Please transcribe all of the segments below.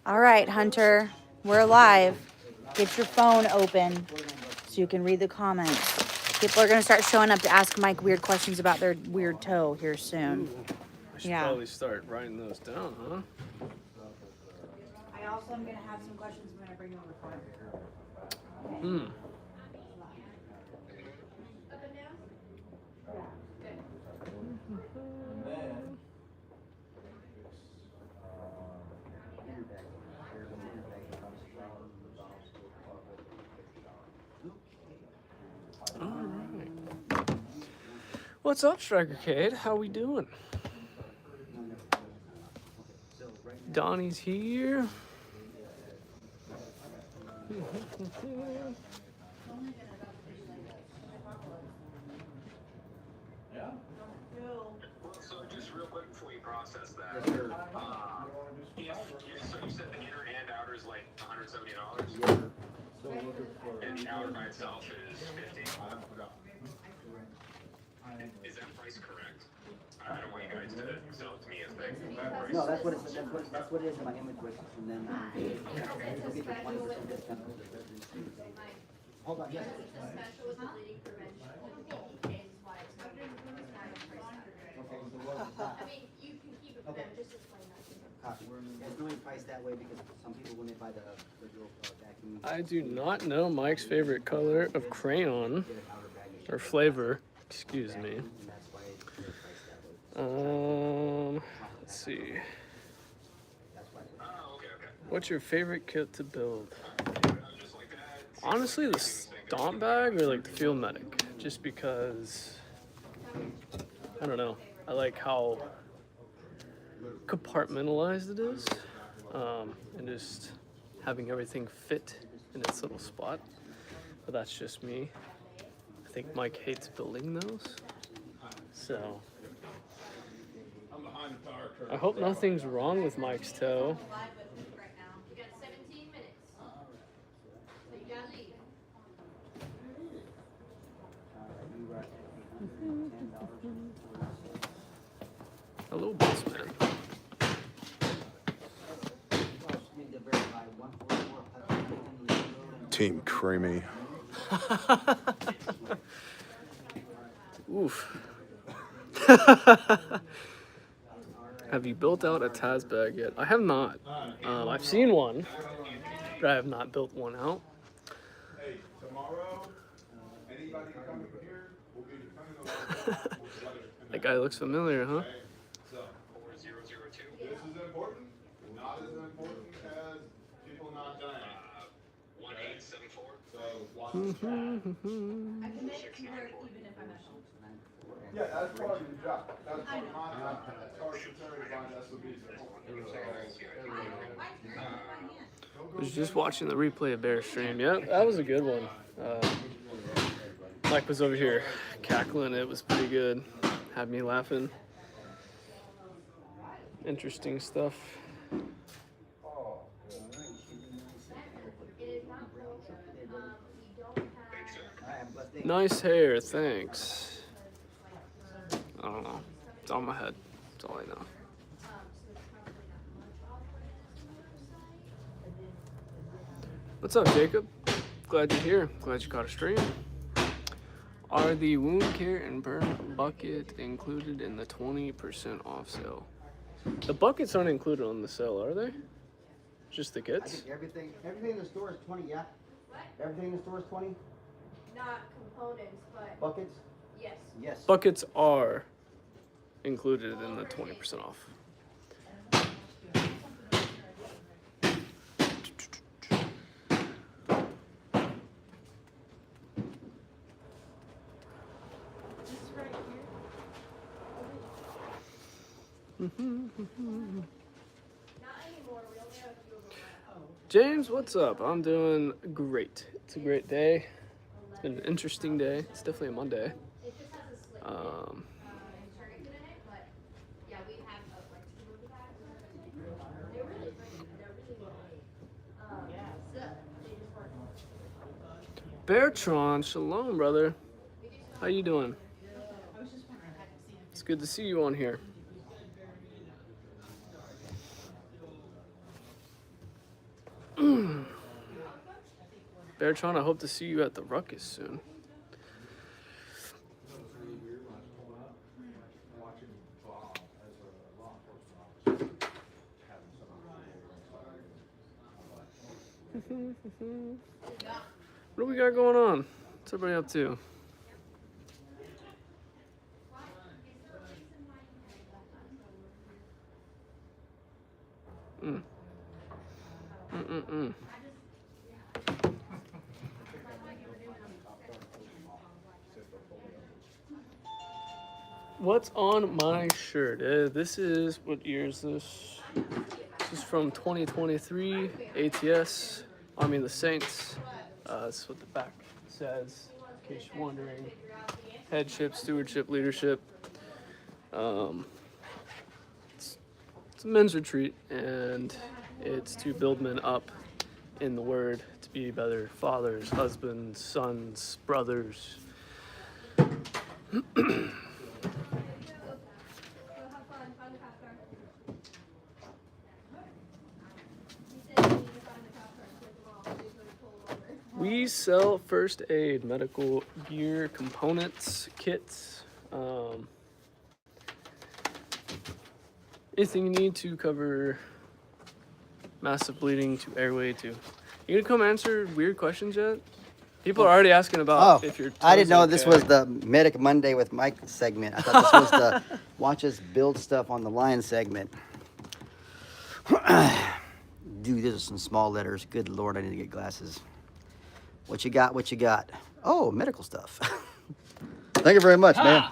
All right, Hunter, we're live. Get your phone open so you can read the comments. People are going to start showing up to ask Mike weird questions about their weird toe here soon. I should probably start writing those down, huh? I also am going to have some questions I'm going to bring over for you. Hmm. All right. What's up, Striker Cade? How we doing? Donnie's here. So just real quick before you process that, so you said the inner and outer is like $170, and the outer by itself is $50. Is that price correct? I don't want you guys to sell it to me as big. No, that's what it's, that's what it is in my image with, and then, you'll get the 20% discount. Hold on, yes. I mean, you can keep it for them, just explain that to them. Copy. It's normally priced that way because some people, when they buy the little vacuum. I do not know Mike's favorite color of crayon or flavor. Excuse me. Let's see. What's your favorite kit to build? Honestly, the stomp bag or like the field medic, just because I don't know. I like how compartmentalized it is, and just having everything fit in its little spot. But that's just me. I think Mike hates building those, so I hope nothing's wrong with Mike's toe. You got 17 minutes. So you gotta leave. Hello, bossman. Team Creamy. Oof. Have you built out a Taz bag yet? I have not. I've seen one, but I have not built one out. Hey, tomorrow, anybody coming here will be coming over. That guy looks familiar, huh? So, 4002. This is important. Not as important as people not dying. 1874. So, watch this back. I can make it work even if I'm at home. Yeah, that's part of your job. That's part of my job. As far as concerned, find SOBs. I was just watching the replay of Bear stream. Yeah, that was a good one. Mike was over here cackling. It was pretty good. Had me laughing. Interesting stuff. Nice hair, thanks. I don't know. It's on my head. That's all I know. What's up, Jacob? Glad you're here. Glad you caught a stream. Are the wound care and burn bucket included in the 20% off sale? The buckets aren't included on the sale, are they? Just the kits? Everything in the store is 20, yeah? Everything in the store is 20? Not components, but Buckets? yes. Yes. Buckets are included in the 20% off. James, what's up? I'm doing great. It's a great day. It's been an interesting day. It's definitely a Monday. Bertrand, shalom, brother. How you doing? It's good to see you on here. Beartron, I hope to see you at the Ruckus soon. What do we got going on? What's everybody up to? What's on my shirt? This is, what year is this? This is from 2023 ATS, Army of the Saints. This is what the back says, in case you're wondering. Headship, stewardship, leadership. It's a men's retreat, and it's to build men up in the word, to be better fathers, husbands, sons, brothers. We sell first aid, medical gear, components, kits, anything you need to cover massive bleeding to airway to. You gonna come answer weird questions yet? People are already asking about if you're. I didn't know this was the Medic Monday with Mike segment. I thought this was the watch us build stuff on the line segment. Dude, these are some small letters. Good Lord, I need to get glasses. What you got? What you got? Oh, medical stuff. Thank you very much, man.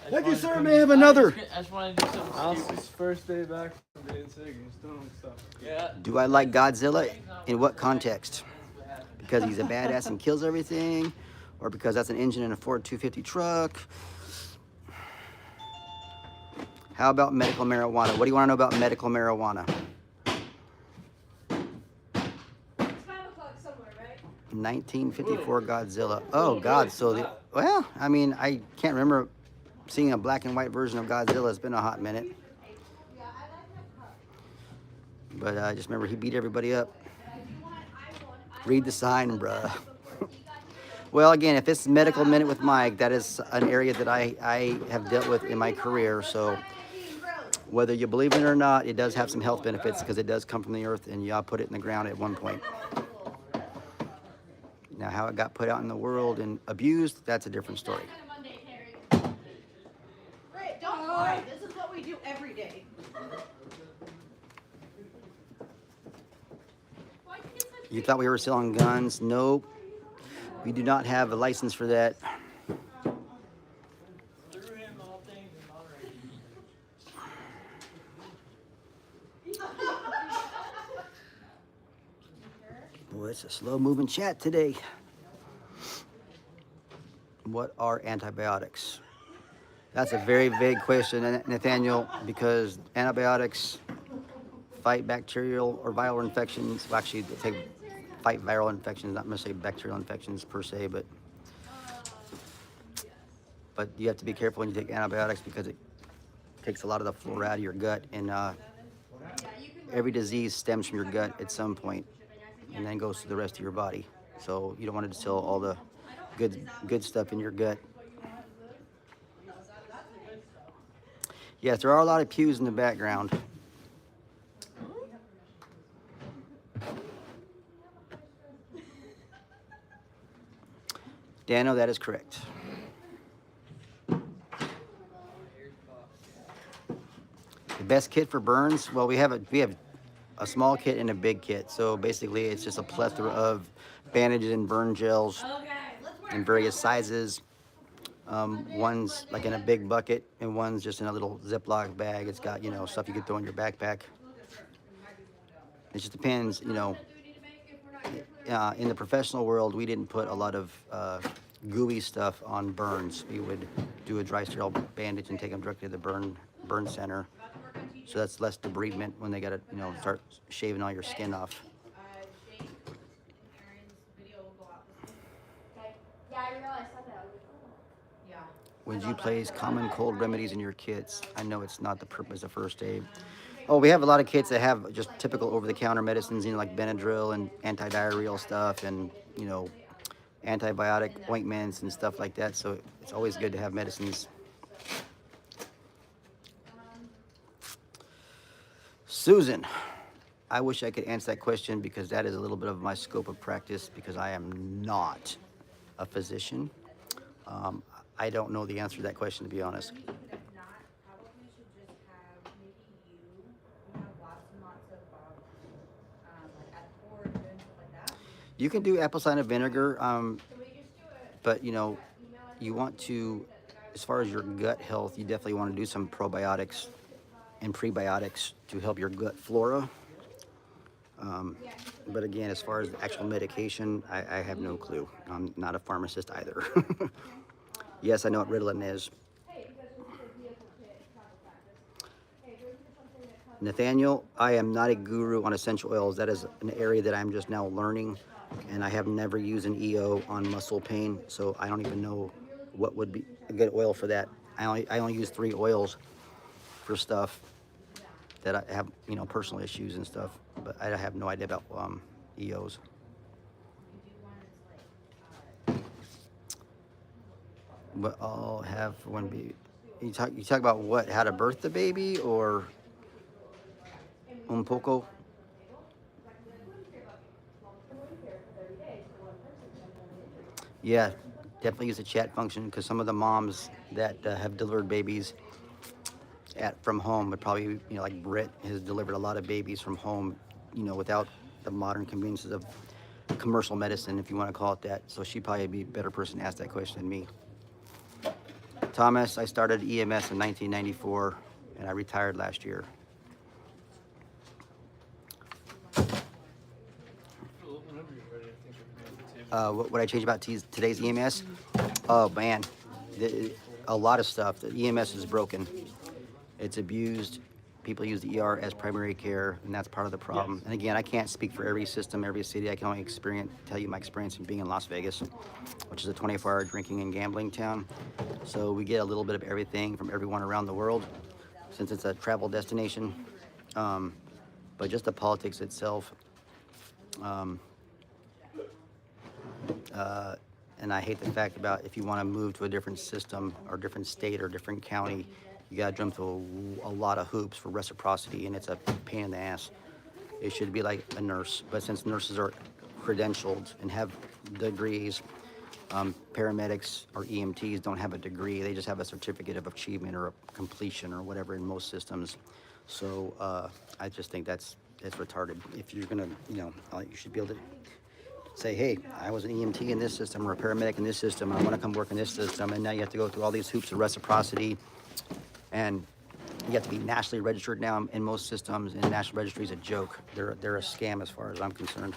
Thank you, sir. May I have another? I just wanted to do something Alice's stupid. first day back from being sick and still doing stuff. Yeah. Do I like Godzilla? In what context? Because he's a badass and kills everything? Or because that's an engine in a Ford 250 truck? How about medical marijuana? What do you want to know about medical marijuana? It's 5 o'clock somewhere, right? 1954 Godzilla. Oh, God. So, well, I mean, I can't remember seeing a black and white version of Godzilla. It's been a hot minute. Yeah, I like that cup. But I just remember he beat everybody up. Read the sign, bruh. Well, again, if it's Medical Minute with Mike, that is an area that I have dealt with in my career. So whether you believe in it or not, it does have some health benefits because it does come from the earth and y'all put it in the ground at one point. Now, how it got put out in the world and abused, that's a different story. Great, don't worry. This is what we do every day. You thought we were selling guns? Nope. We do not have a license for that. Boy, it's a slow-moving chat today. What are antibiotics? That's a very vague question, Nathaniel, because antibiotics fight bacterial or viral infections. Well, actually, they fight viral infections, not necessarily bacterial infections per se, but you have to be careful when you take antibiotics because it takes a lot of the flora out of your gut, and every disease stems from your gut at some point and then goes to the rest of your body. So you don't want to distill all the good stuff in your gut. Yes, there are a lot of pews in the background. Dano, that is correct. The best kit for burns? Well, we have a small kit and a big kit. So basically, it's just a plethora of bandages and burn gels in various sizes. One's like in a big bucket, and one's just in a little Ziploc bag. It's got, stuff you could throw in your backpack. It just depends, in the professional world, we didn't put a lot of gooey stuff on burns. We would do a dry sterile bandage and take them directly to the burn center. So that's less debridement when they got to, start shaving all your skin off. Yeah, I realized that. Would you place common cold remedies in your kits? I know it's not the purpose of first aid. Oh, we have a lot of kits that have just typical over-the-counter medicines, like Benadryl and anti-diarrheal stuff, and antibiotic ointments and stuff like that. So it's always good to have medicines. Susan, I wish I could answer that question because that is a little bit of my scope of practice because I am not a physician. I don't know the answer to that question, to be honest. If not, how about we should just have maybe we have lots and lots of like ethical origin and stuff like that. You can do apple cider vinegar, but you want to, as far as your gut health, you definitely want to do some probiotics and prebiotics to help your gut flora. But again, as far as the actual medication, I have no clue. I'm not a pharmacist either. Yes, I know what Ritalin is. Nathaniel, I am not a guru on essential oils. That is an area that I'm just now learning, and I have never used an EO on muscle pain, so I don't even know what would be a good oil for that. I only use 3 oils for stuff that I have, personal issues and stuff, but I have no idea about EOs. But I'll have one baby. You talk about what? How to birth the baby or un poco? Yeah, definitely use the chat function because some of the moms that have delivered babies from home would probably, like Britt has delivered a lot of babies from home, without the modern conveniences of commercial medicine, if you want to call it that. So she'd probably be a better person to ask that question than me. Thomas, I started EMS in 1994 and I retired last year. What would I change about today's EMS? Oh man, a lot of stuff. The EMS is broken. It's abused. People use the ER as primary care, and that's part of the problem. And again, I can't speak for every system, every city. I can only tell you my experience in being in Las Vegas, which is a 24-hour drinking and gambling town. So we get a little bit of everything from everyone around the world, since it's a travel destination. But just the politics itself. And I hate the fact about if you want to move to a different system or different state or different county, you got to jump through a lot of hoops for reciprocity, and it's a pain in the ass. It should be like a nurse, but since nurses are credentialed and have degrees, paramedics or EMTs don't have a degree. They just have a certificate of achievement or a completion or whatever in most systems. So I just think that's retarded. If you're gonna, you should be able to say, hey, I was an EMT in this system or a paramedic in this system. I want to come work in this system, and now you have to go through all these hoops of reciprocity. And you have to be nationally registered now in most systems, and national registry is a joke. They're a scam as far as I'm concerned.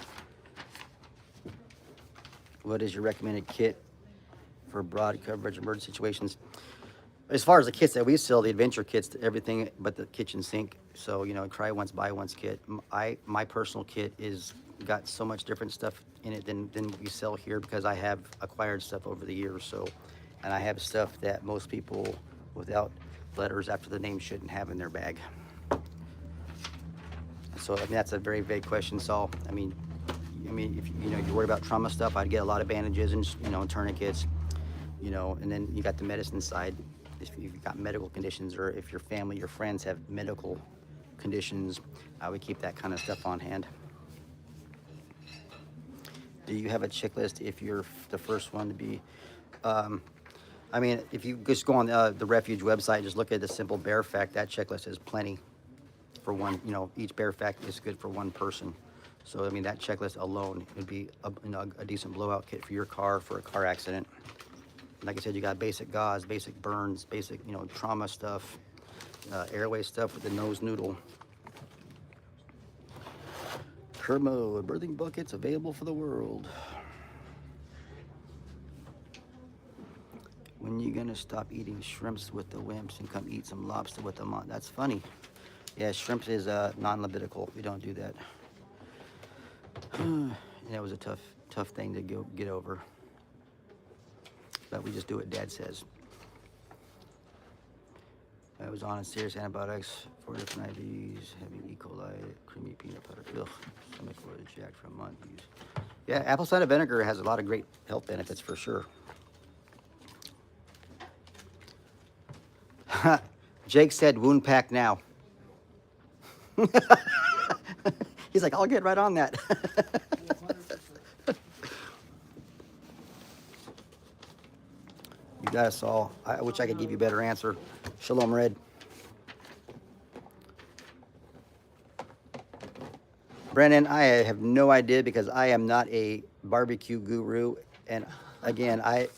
What is your recommended kit for broad coverage emergency situations? As far as the kits that we sell, the adventure kits, everything but the kitchen sink. So, try once, buy once kit. My personal kit is got so much different stuff in it than we sell here because I have acquired stuff over the years. So, and I have stuff that most people without letters after the name shouldn't have in their bag. So that's a very vague question, Saul. I mean, if you're worried about trauma stuff, I'd get a lot of bandages and and tourniquets, and then you got the medicine side. If you've got medical conditions or if your family, your friends have medical conditions, I would keep that kind of stuff on hand. Do you have a checklist if you're the first one to be? If you just go on the Refuge website, just look at the simple bear fact, that checklist is plenty for one, each bear fact is good for one person. So, that checklist alone would be a decent blowout kit for your car, for a car accident. Like I said, you got basic gauze, basic burns, basic, trauma stuff, airway stuff with the nose noodle. Kermo, birthing buckets available for the world. When you gonna stop eating shrimps with the wimps and come eat some lobster with them on? That's funny. Yeah, shrimp is non-Levitical. We don't do that. That was a tough thing to get over. But we just do what Dad says. I was on a serious antibiotics, 4 different IVs, heavy E. coli, creamy peanut butter. Ugh, stomach was jacked for a month. Yeah, apple cider vinegar has a lot of great health benefits for sure. Jake said wound pack now. He's like, I'll get right on that. You got us all. I wish I could give you a better answer. Shalom, Red. Brennan, I have no idea because I am not a barbecue guru. And again, I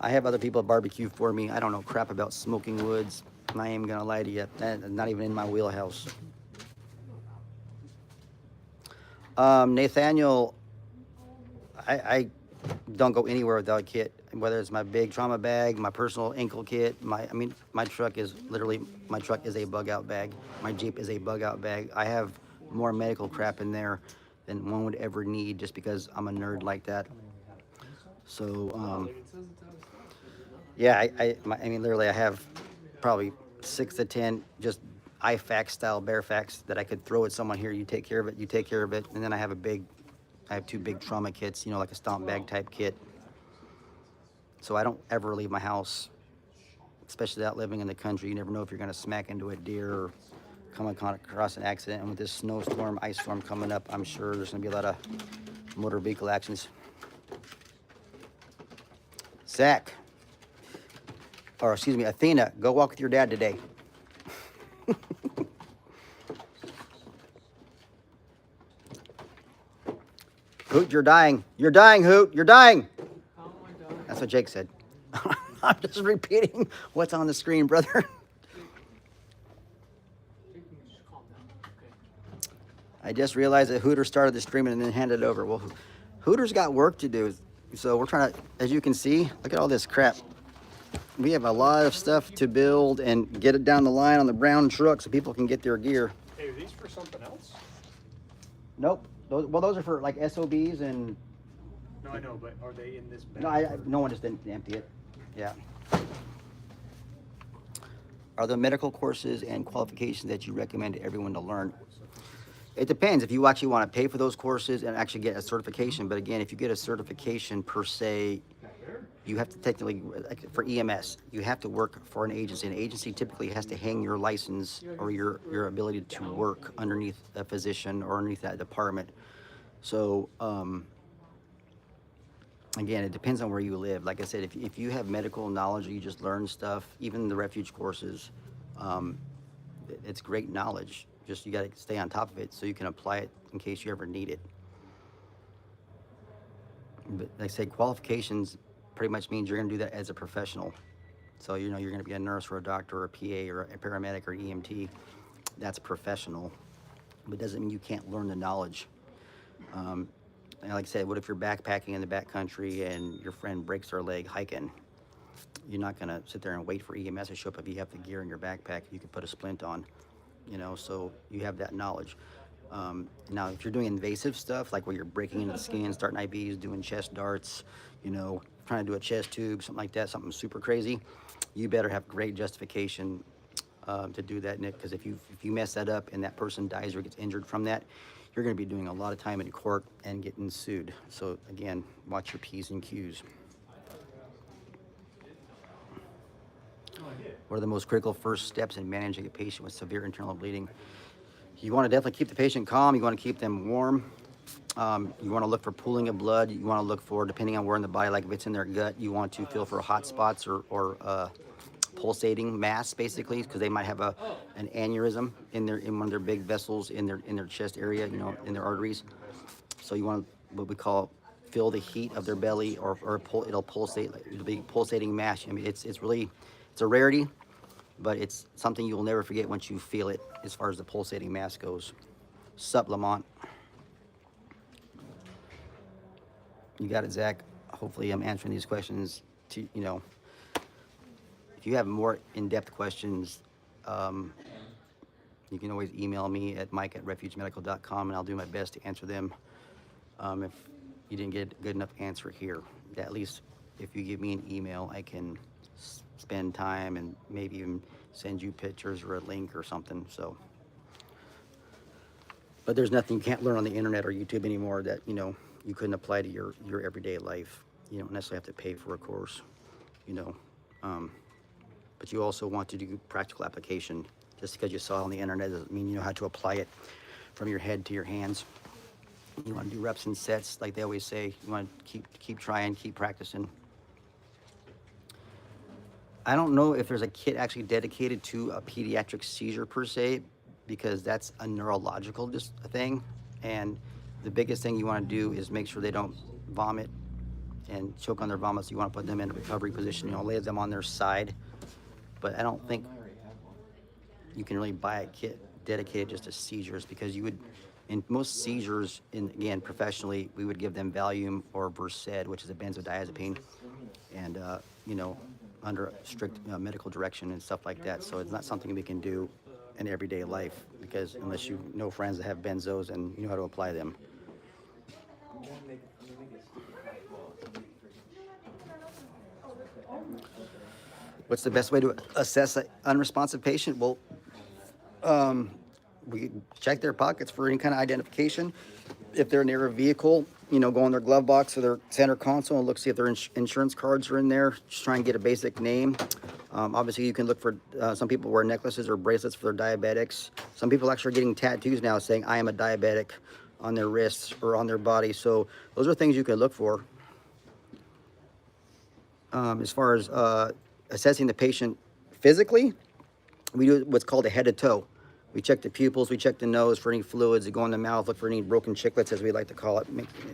have other people barbecue for me. I don't know crap about smoking woods. I ain't gonna lie to you. That's not even in my wheelhouse. Nathaniel, I don't go anywhere without a kit. Whether it's my big trauma bag, my personal ankle kit, my truck is literally, my truck is a bug out bag. My Jeep is a bug out bag. I have more medical crap in there than one would ever need just because I'm a nerd like that. So, yeah, I mean, literally, I have probably 6 to 10 just IFAX style Bearfax that I could throw at someone here. You take care of it, you take care of it. And then I have 2 big trauma kits, you know, like a stomp bag type kit. So I don't ever leave my house, especially out living in the country. You never know if you're gonna smack into a deer or come across an accident. And with this snowstorm, ice storm coming up, I'm sure there's gonna be a lot of motor vehicle accidents. Zach, or excuse me, Athena, go walk with your dad today. Hoot, you're dying. You're dying, Hoot. You're dying. That's what Jake said. I'm just repeating what's on the screen, brother. I just realized that Hooter started the stream and then handed it over. Well, Hooter's got work to do. So we're trying to, as you can see, look at all this crap. We have a lot of stuff to build and get it down the line on the brown truck so people can get their gear. Hey, are these for something else? Nope. Those are for like SOBs and. No, I know, but are they in this bag? No, no one just didn't empty it. Yeah. Are there medical courses and qualifications that you recommend to everyone to learn? It depends if you actually want to pay for those courses and actually get a certification. But again, if you get a certification per se, you have to technically, like for EMS, you have to work for an agency. An agency typically has to hang your license or your ability to work underneath a physician or underneath that department. So, again, it depends on where you live. Like I said, if you have medical knowledge or you just learn stuff, even the refuge courses, it's great knowledge. Just you got to stay on top of it so you can apply it in case you ever need it. But like I say, qualifications pretty much means you're going to do that as a professional. So you know you're going to be a nurse or a doctor or a PA or a paramedic or EMT. That's professional, but it doesn't mean you can't learn the knowledge. And like I said, what if you're backpacking in the backcountry and your friend breaks their leg hiking? You're not going to sit there and wait for EMS to show up if you have the gear in your backpack. You could put a splint on, you know, so you have that knowledge. Now, if you're doing invasive stuff, like where you're breaking into the skin, starting IVs, doing chest darts, you know, trying to do a chest tube, something like that, something super crazy, you better have great justification to do that, Nick, because if you mess that up and that person dies or gets injured from that, you're going to be doing a lot of time in court and getting sued. So again, watch your P's and Q's. What are the most critical first steps in managing a patient with severe internal bleeding? You want to definitely keep the patient calm. You want to keep them warm. You want to look for pooling of blood. You want to look for, depending on where in the body, like if it's in their gut, you want to feel for hot spots or pulsating mass, basically, because they might have an aneurysm in one of their big vessels in their chest area, you know, in their arteries. So you want what we call feel the heat of their belly, or it'll pulsate. It'll be pulsating mass. I mean, it's a rarity, but it's something you will never forget once you feel it. As far as the pulsating mass goes. Sup, Lamont. You got it, Zach. Hopefully, I'm answering these questions to, you know. If you have more in-depth questions, you can always email me at mike@refugemedical.com, and I'll do my best to answer them. If you didn't get a good enough answer here, at least if you give me an email, I can spend time and maybe even send you pictures or a link or something. So, but there's nothing you can't learn on the internet or YouTube anymore that, you know, you couldn't apply to your everyday life. You don't necessarily have to pay for a course, you know. But you also want to do practical application. Just because you saw it on the internet doesn't mean you know how to apply it from your head to your hands. You want to do reps and sets, like they always say. You want to keep trying, keep practicing. I don't know if there's a kit actually dedicated to a pediatric seizure per se, because that's a neurological thing. And the biggest thing you want to do is make sure they don't vomit and choke on their vomit. So you want to put them in a recovery position, you know, lay them on their side. But I don't think you can really buy a kit dedicated just to seizures, because you would, in most seizures, again, professionally, we would give them Valium or Versed, which is a benzodiazepine, and, you know, under strict medical direction and stuff like that. So it's not something we can do in everyday life, because unless you know friends that have benzos and you know how to apply them. What's the best way to assess an unresponsive patient? Well, we check their pockets for any kind of identification. If they're near a vehicle, you know, go in their glove box or their center console and look, see if their insurance cards are in there. Just try and get a basic name. Obviously, you can look for, some people wear necklaces or bracelets for their diabetics. Some people actually are getting tattoos now saying, I am a diabetic, on their wrists or on their body. So those are things you can look for. As far as assessing the patient physically, we do what's called a head to toe. We check the pupils, we check the nose for any fluids that go in the mouth, look for any broken chiclets, as we like to call it,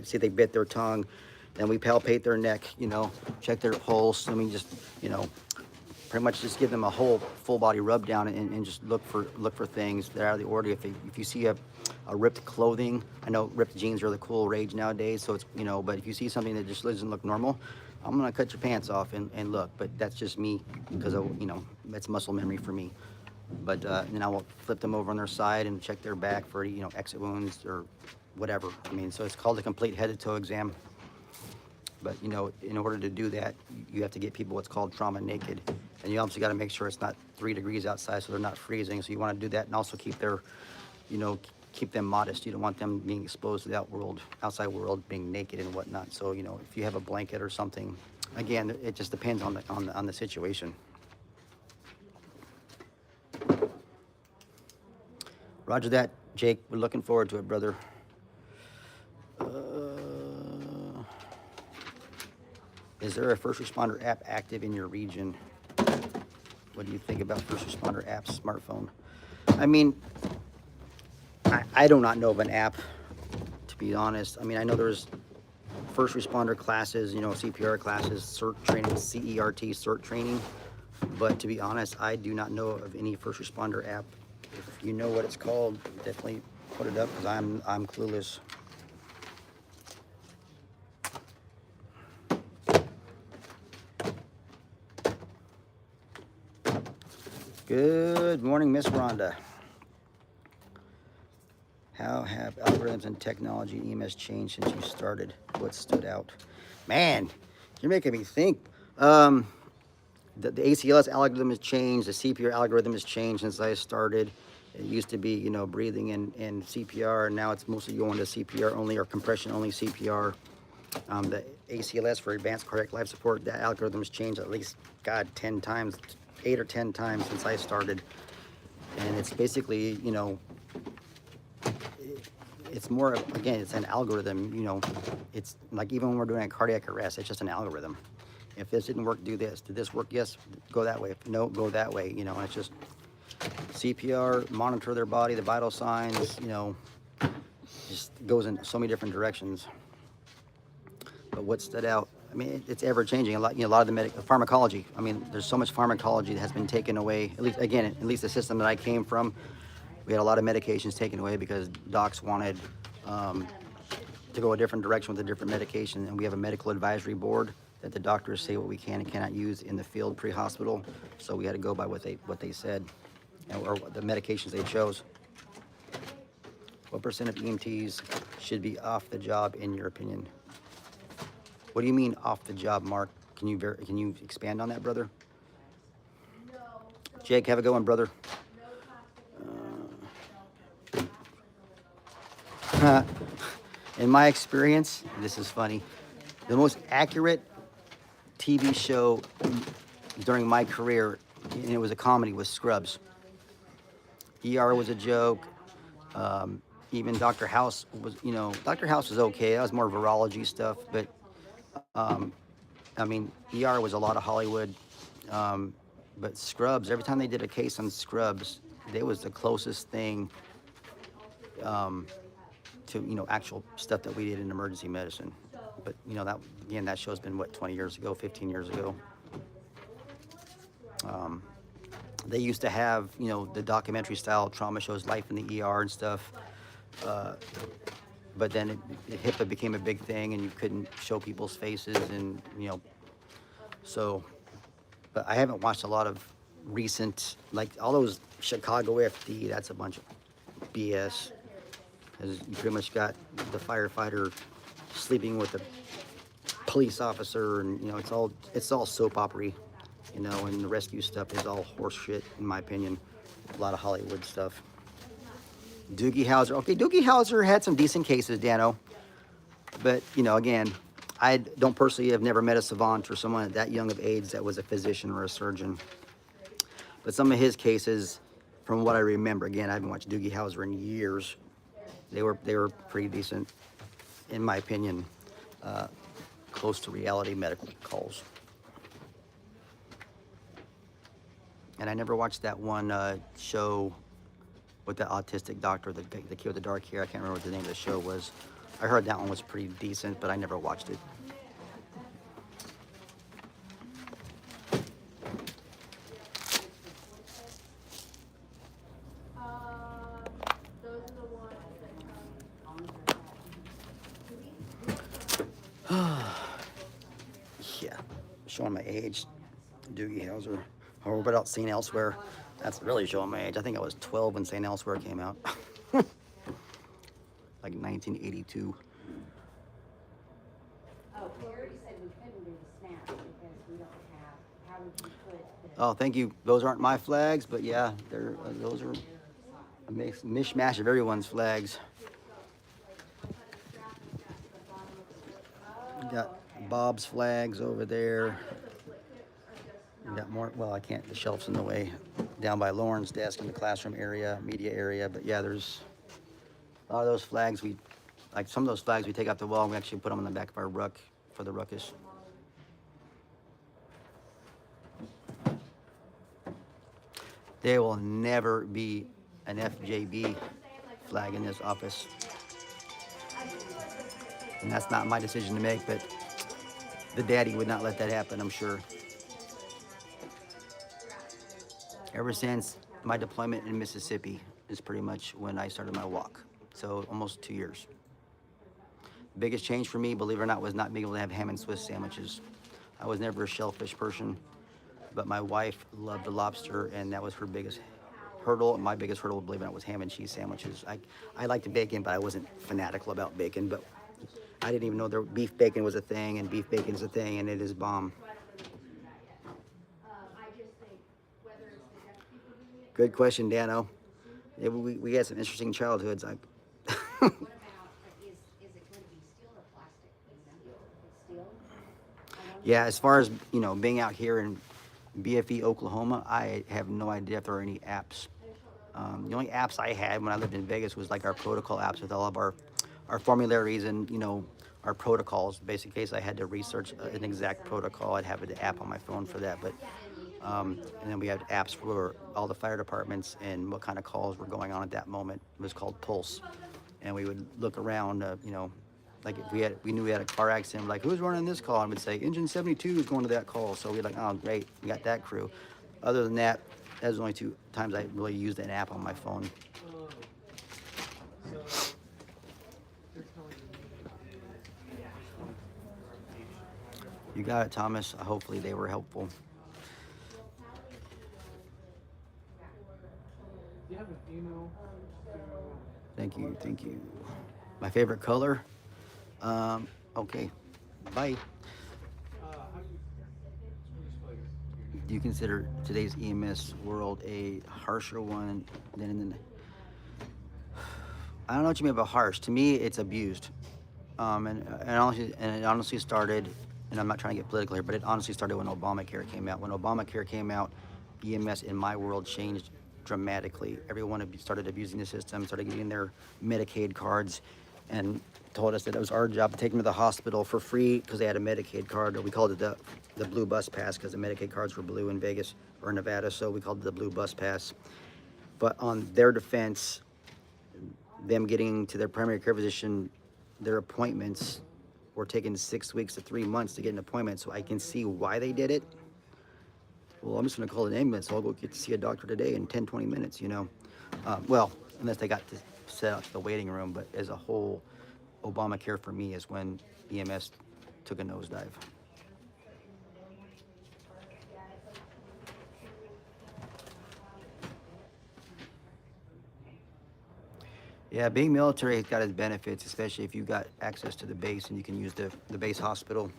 see if they bit their tongue. Then we palpate their neck, you know, check their pulse. I mean, just, you know, pretty much just give them a whole full body rub down and just look for things that are out of the ordinary. If you see a ripped clothing, I know ripped jeans are the cool rage nowadays, so it's, you know, but if you see something that just doesn't look normal, I'm gonna cut your pants off and look. But that's just me, because you know, that's muscle memory for me. But then I will flip them over on their side and check their back for, you know, exit wounds or whatever. I mean, so it's called a complete head to toe exam. But, you know, in order to do that, you have to get people what's called trauma naked. And you also got to make sure it's not 3 degrees outside, so they're not freezing. So you want to do that and also keep their, you know, keep them modest. You don't want them being exposed to the outside world, being naked and whatnot. So, you know, if you have a blanket or something, again, it just depends on the situation. Roger that, Jake. We're looking forward to it, brother. Is there a first responder app active in your region? What do you think about first responder apps, smartphone? I mean, I do not know of an app, to be honest. I mean, I know there's first responder classes, you know, CPR classes, CERT training, CERT, CERT training. But to be honest, I do not know of any first responder app. If you know what it's called, definitely put it up, because I'm clueless. Good morning, Miss Rhonda. How have algorithms and technology and EMS changed since you started? What stood out? Man, you're making me think. The ACLS algorithm has changed. The CPR algorithm has changed since I started. It used to be, you know, breathing and CPR, and now it's mostly going to CPR only or compression only CPR. The ACLS for advanced cardiac life support, that algorithm has changed at least, God, 10 times, 8 or 10 times since I started. And it's basically, you know, it's more, again, it's an algorithm, you know. It's like even when we're doing a cardiac arrest, it's just an algorithm. If this didn't work, do this. Did this work? Yes, go that way. If no, go that way. You know, it's just CPR, monitor their body, the vital signs, you know, just goes in so many different directions. But what stood out, I mean, it's ever changing. A lot, you know, a lot of the pharmacology. I mean, there's so much pharmacology that has been taken away. At least, again, at least the system that I came from, we had a lot of medications taken away because docs wanted to go a different direction with a different medication. And we have a medical advisory board that the doctors say what we can and cannot use in the field pre-hospital. So we had to go by what they said, or the medications they chose. What % of EMTs should be off the job in your opinion? What do you mean off the job, Mark? Can you expand on that, brother? Jake, have a good one, brother. In my experience, this is funny, the most accurate TV show during my career, and it was a comedy, was Scrubs. ER was a joke. Even Dr. House was, Dr. House was okay. That was more virology stuff, but I mean, ER was a lot of Hollywood. But Scrubs, every time they did a case on Scrubs, it was the closest thing to actual stuff that we did in emergency medicine. But that show's been what, 20 years ago, 15 years ago. They used to have the documentary style trauma shows, Life in the ER and stuff. But then HIPAA became a big thing, and you couldn't show people's faces, and so. But I haven't watched a lot of recent, like all those Chicago FD. That's a bunch of BS. Because you pretty much got the firefighter sleeping with the police officer, and it's all soap opera, and the rescue stuff is all horse shit, in my opinion. A lot of Hollywood stuff. Doogie Howser. Okay, Doogie Howser had some decent cases, Dano. But, again, I don't personally have never met a savant or someone at that young of age that was a physician or a surgeon. But some of his cases, from what I remember, again, I haven't watched Doogie Howser in years. They were pretty decent, in my opinion, close to reality medical calls. And I never watched that one show with the autistic doctor, the kid with the dark hair. I can't remember what the name of the show was. I heard that one was pretty decent, but I never watched it. Those are the ones Yeah, showing my age. Doogie Howser. Or what else seen elsewhere? That's really showing my age. I think I was 12 when St. Elsewhere came out. Like 1982. Oh, we already said we couldn't do the snaps because we don't have, how would you put the? Oh, thank you. Those aren't my flags, but yeah, those are a mishmash of everyone's flags. You got Bob's flags over there. You got more, well, I can't, the shelf's in the way. Down by Lauren's desk in the classroom area, media area, but yeah, there's a lot of those flags. Some of those flags we take out the wall and we actually put them on the back of our ruck for the ruckus. There will never be an FJB flag in this office. And that's not my decision to make, but the daddy would not let that happen, I'm sure. Ever since my deployment in Mississippi is pretty much when I started my walk. So almost 2 years. The biggest change for me, believe it or not, was not being able to have ham and Swiss sandwiches. I was never a shellfish person, but my wife loved the lobster, and that was her biggest hurdle. My biggest hurdle, believe it or not, was ham and cheese sandwiches. I liked bacon, but I wasn't fanatical about bacon, but I didn't even know beef bacon was a thing, and beef bacon is a thing, and it is bomb. Good question, Dano. Yeah, we had some interesting childhoods. What about, is it going to be steel or plastic? It's steel? Yeah, as far as, being out here in BFE, Oklahoma, I have no idea if there are any apps. The only apps I had when I lived in Vegas was like our protocol apps with all of our formularies and, our protocols. Basic case, I had to research an exact protocol. I'd have an app on my phone for that. But and then we had apps for all the fire departments and what kind of calls were going on at that moment. It was called Pulse. And we would look around, like if we knew we had a car accident, like who's running this call? And we'd say engine 72 is going to that call. So we'd like, oh great, we got that crew. Other than that, that was the only 2 times I really used an app on my phone. You got it, Thomas. Hopefully they were helpful. Thank you. My favorite color? Okay. Bye. do you consider today's EMS world a harsher one than in the... I don't know what you mean by harsh. To me, it's abused. And it honestly started, and I'm not trying to get political here, but it honestly started when Obamacare came out. When Obamacare came out, EMS in my world changed dramatically. Everyone started abusing the system, started getting their Medicaid cards, and told us that it was our job to take them to the hospital for free because they had a Medicaid card, or we called it the blue bus pass because the Medicaid cards were blue in Vegas or Nevada, so we called it the blue bus pass. But on their defense, them getting to their primary care physician, their appointments were taking 6 weeks to 3 months to get an appointment, so I can see why they did it. Well, I'm just gonna call an ambulance, so I'll go get to see a doctor today in 10, 20 minutes, you know? Well, unless they got to set out to the waiting room, but as a whole, Obamacare for me is when EMS took a nosedive. Yeah, being military has got its benefits, especially if you got access to the base and you can use the base hospital.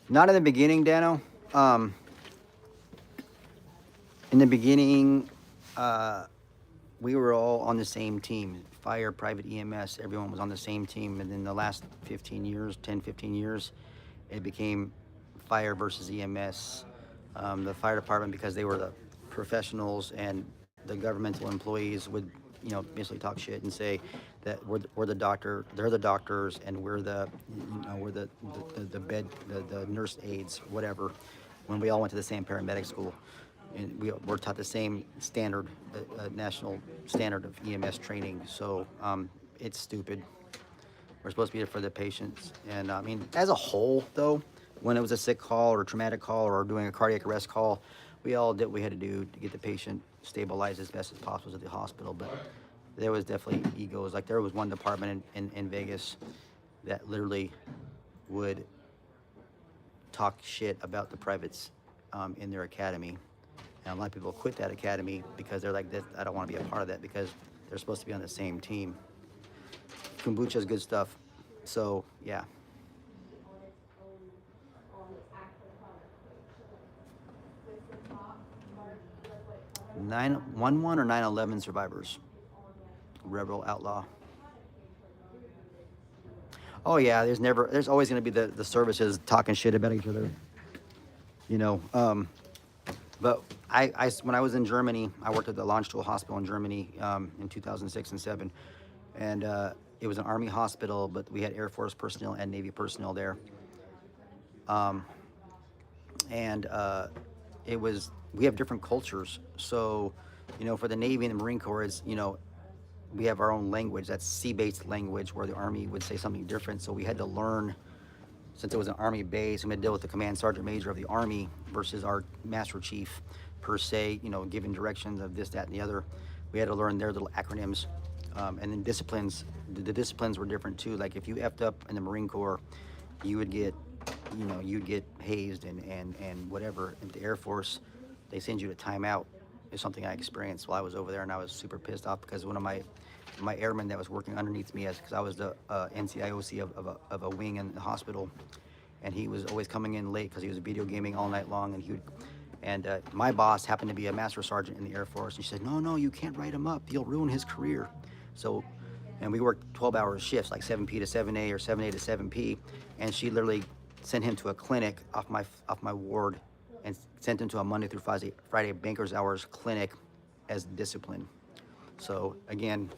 Not in the beginning, Dano. In the beginning, we were all on the same team. Fire, private EMS, everyone was on the same team. And in the last 15 years, 10, 15 years, it became fire versus EMS. The fire department, because they were the professionals and the governmental employees would, you know, basically talk shit and say that we're the doctor, they're the doctors, and we're the, you know, we're the nurse aides, whatever, when we all went to the same paramedic school. And we're taught the same standard, national standard of EMS training. So it's stupid. We're supposed to be there for the patients. And I mean, as a whole, though, when it was a sick call or a traumatic call or doing a cardiac arrest call, we all did what we had to do to get the patient stabilized as best as possible at the hospital. But there was definitely egos. Like there was one department in Vegas that literally would talk shit about the privates in their academy. And a lot of people quit that academy because they're like, I don't want to be a part of that because they're supposed to be on the same team. Kombucha is good stuff. So, yeah. 911 or 9/11 survivors. Rebel outlaw. Oh yeah, there's always going to be the services talking shit about each other. You know, but when I was in Germany, I worked at the Landstuhl Hospital in Germany in 2006 and 7, and it was an Army hospital, but we had Air Force personnel and Navy personnel there. We have different cultures. So, you know, for the Navy and the Marine Corps, it's, you know, we have our own language. That's sea-based language, where the Army would say something different. So we had to learn, since it was an Army base, we had to deal with the Command Sergeant Major of the Army versus our Master Chief, per se, you know, giving directions of this, that, and the other. We had to learn their little acronyms. And then disciplines, the disciplines were different too. Like if you effed up in the Marine Corps, you would get, you know, you'd get hazed and whatever. In the Air Force, they send you to timeout. Is something I experienced while I was over there, and I was super pissed off because one of my airmen that was working underneath me, because I was the NCIOC of a wing in the hospital, and he was always coming in late because he was video gaming all night long, and my boss happened to be a master sergeant in the Air Force, and she said, no, you can't write him up, you'll ruin his career. So, and we worked 12-hour shifts, like 7P to 7A or 7A to 7P, and she literally sent him to a clinic off my ward and sent him to a Monday through Friday banker's hours clinic as discipline. So again,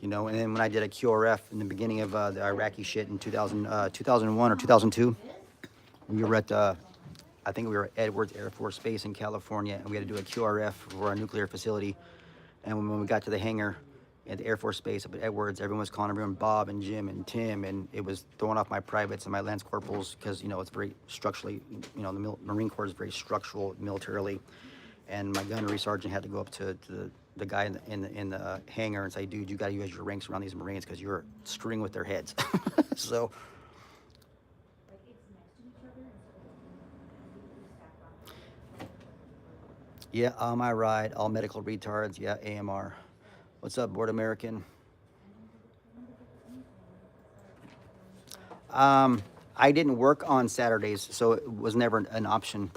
you know, and then when I did a QRF in the beginning of the Iraqi shit in 2001 or 2002, we were at, I think we were at Edwards Air Force Base in California, and we had to do a QRF for our nuclear facility. And when we got to the hangar at the Air Force Base up at Edwards, everyone was calling everyone Bob and Jim and Tim, and it was throwing off my privates and my lance corporals because, you know, it's very structurally, you know, the Marine Corps is very structural militarily. And my gunnery sergeant had to go up to the guy in the hangar and say, dude, you got to use your ranks around these Marines because you're screwing with their heads. So, yeah, on my ride, all medical retards, yeah, AMR. What's up, Board American? I didn't work on Saturdays, so it was never an option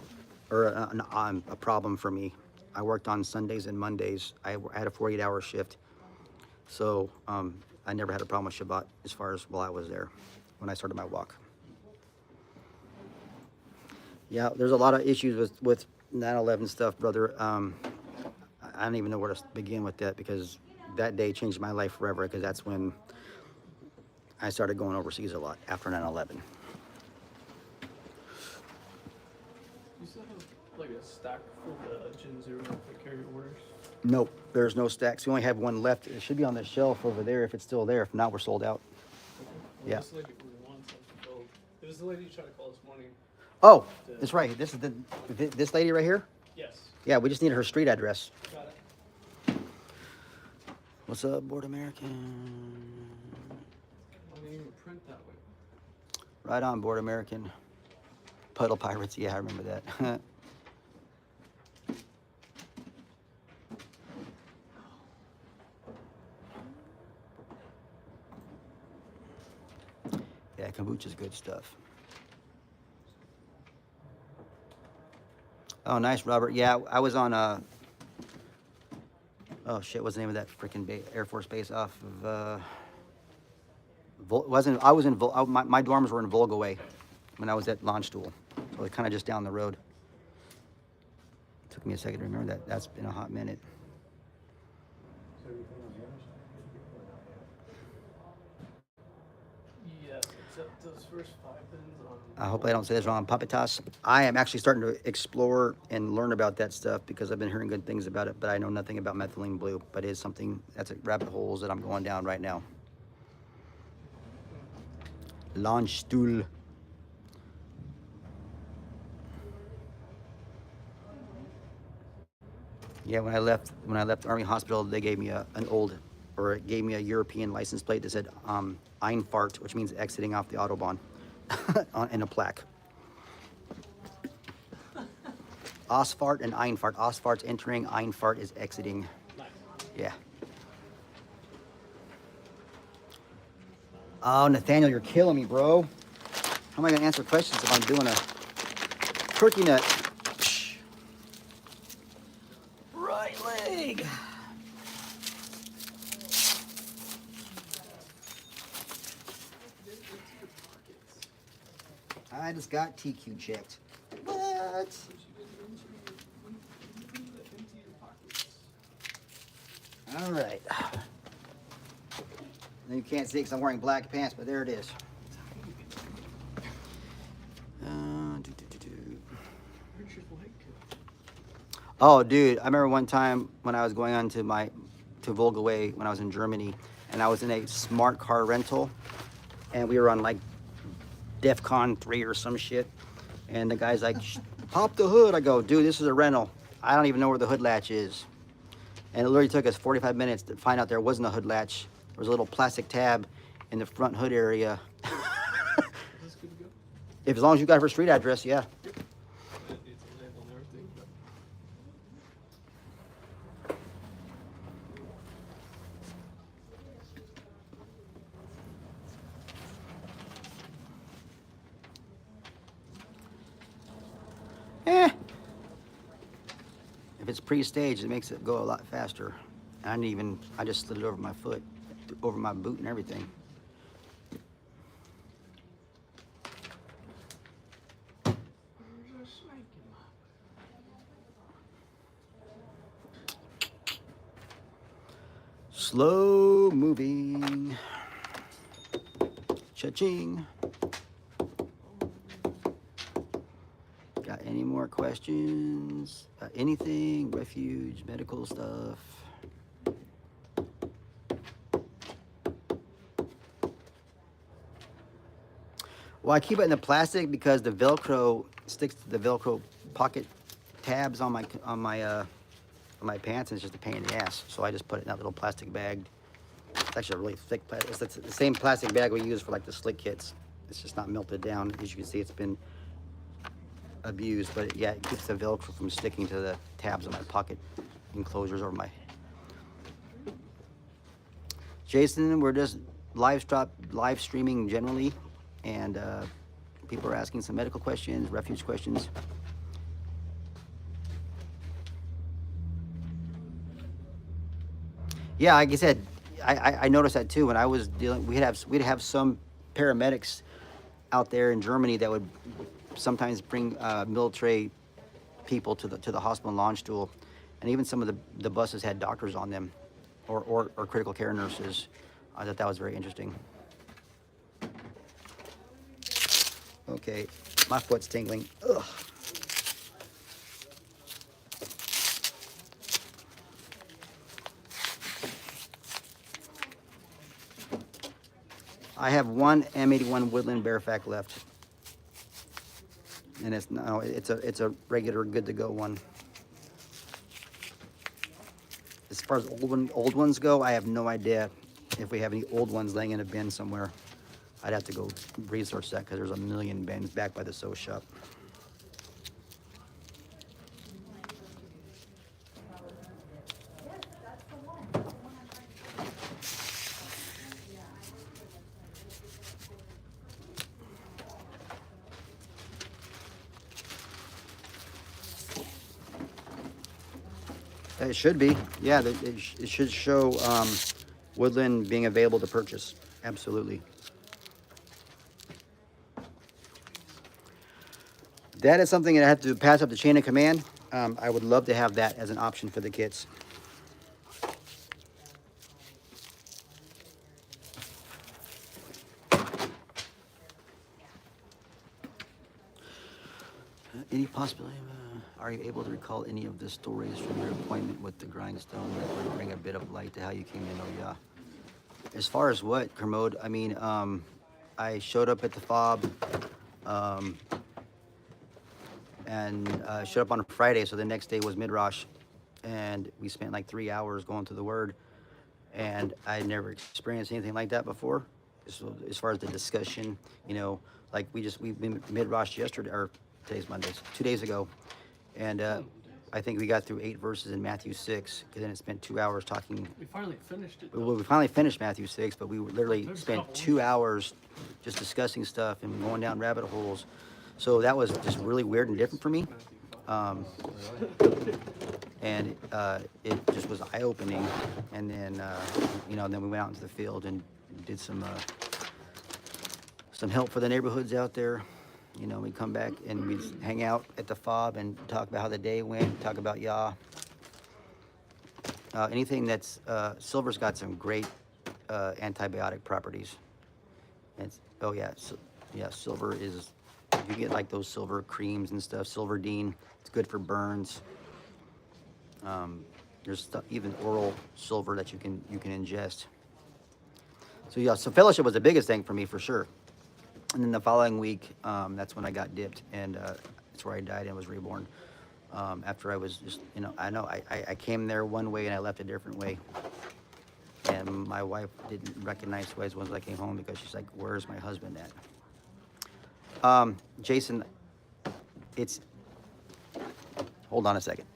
or a problem for me. I worked on Sundays and Mondays. I had a 48-hour shift, so I never had a problem with Shabbat as far as while I was there when I started my walk. Yeah, there's a lot of issues with 9/11 stuff, brother. I don't even know where to begin with that because that day changed my life forever because that's when I started going overseas a lot after 9/11. You still have like a stack for the Gen Zero that carry orders? Nope, there's no stacks. We only have one left. It should be on the shelf over there if it's still there. If not, we're sold out. Well, Yeah. This lady wants us to build. It was the lady who tried to call this morning. Oh, that's right. This is this lady right here. Yes. Yeah, we just need her street address. Got it. What's up, Board American? I didn't even print that way. Right on, Board American. Puddle Pirates. Yeah, I remember that. Yeah, kombucha's good stuff. Oh, nice, Robert. Yeah, I was on oh shit, what's the name of that freaking Air Force base off of my dorms were in Volgaway when I was at Launch Stool. So it's kind of just down the road. Took me a second to remember that. That's been a hot minute. Yes, except those first 5 bins on. I hope I don't say this wrong. Papitas. I am actually starting to explore and learn about that stuff because I've been hearing good things about it, but I know nothing about methylene blue. But it is something that's a rabbit holes that I'm going down right now. Launch Stool. Yeah, when I left Army Hospital, they gave me it gave me a European license plate that said Einfahrt, which means exiting off the Autobahn, in a plaque. Ausfahrt and Einfahrt. Ausfahrt's entering, Einfahrt is exiting. Yeah. Oh, Nathaniel, you're killing me, bro. How am I gonna answer questions if I'm doing a turkey nut? Right leg. I just got TQ checked. What? All right. You can't see because I'm wearing black pants, but there it is. Oh, dude, I remember one time when I was going on to Volgaway when I was in Germany, and I was in a smart car rental, and we were on like DEFCON 3 or some shit, and the guy's like, pop the hood. I go, dude, this is a rental. I don't even know where the hood latch is. And it literally took us 45 minutes to find out there wasn't a hood latch. There was a little plastic tab in the front hood area. If as long as you got her street address, yeah. If it's pre-staged, it makes it go a lot faster. And I just slid it over my foot, over my boot and everything. Slow moving. Cha-ching. Got any more questions? Got anything? Refuge Medical stuff? Well, I keep it in the plastic because the Velcro sticks to the Velcro pocket tabs on my pants, and it's just a pain in the ass. So I just put it in that little plastic bag. It's actually a really thick plastic. It's the same plastic bag we use for like the slick kits. It's just not melted down. As you can see, it's been abused, but yeah, it keeps the Velcro from sticking to the tabs on my pocket enclosures over my. Jason, we're just live streaming generally, and people are asking some medical questions, refuge questions. Yeah, like I said, I noticed that too. When I was dealing, we'd have some paramedics out there in Germany that would sometimes bring military people to the hospital and launch stool, and even some of the buses had doctors on them, or critical care nurses. I thought that was very interesting. Okay, my foot's tingling. Ugh. I have one M81 Woodland Bearfack left, and it's a regular good to go one. As far as old ones go, I have no idea if we have any old ones laying in a bin somewhere. I'd have to go research that because there's a million bins back by the sew shop. It should be, yeah. It should show Woodland being available to purchase. Absolutely. That is something that I have to pass up the chain of command. I would love to have that as an option for the kits. Any possibility are you able to recall any of the stories from your appointment with the grindstone that would bring a bit of light to how you came to know? Yeah. As far as what, Kermode? I mean, I showed up at the fob, and showed up on a Friday, so the next day was Midrash, and we spent like 3 hours going through the Word, and I never experienced anything like that before. So as far as the discussion, you know, like we Midrash yesterday, or today's Monday, 2 days ago, and I think we got through 8 verses in Matthew 6, and then it spent 2 hours talking. We finally finished it. Well, we finally finished Matthew 6, but we literally spent 2 hours just discussing stuff and going down rabbit holes. So that was just really weird and different for me. And it just was eye-opening. And then, you know, then we went out into the field and did some help for the neighborhoods out there. You know, we'd come back and we'd hang out at the fob and talk about how the day went, talk about Yah. Anything that's, silver's got some great antibiotic properties. Oh yeah, yeah, silver is, you get like those silver creams and stuff, Silverdine, it's good for burns. There's stuff, even oral silver that you can ingest. So yeah, so fellowship was the biggest thing for me for sure. And then the following week, that's when I got dipped, and that's where I died and was reborn. After I was just, you know, I came there one way and I left a different way. And my wife didn't recognize who I was once I came home because she's like, where's my husband at? Jason, hold on a second.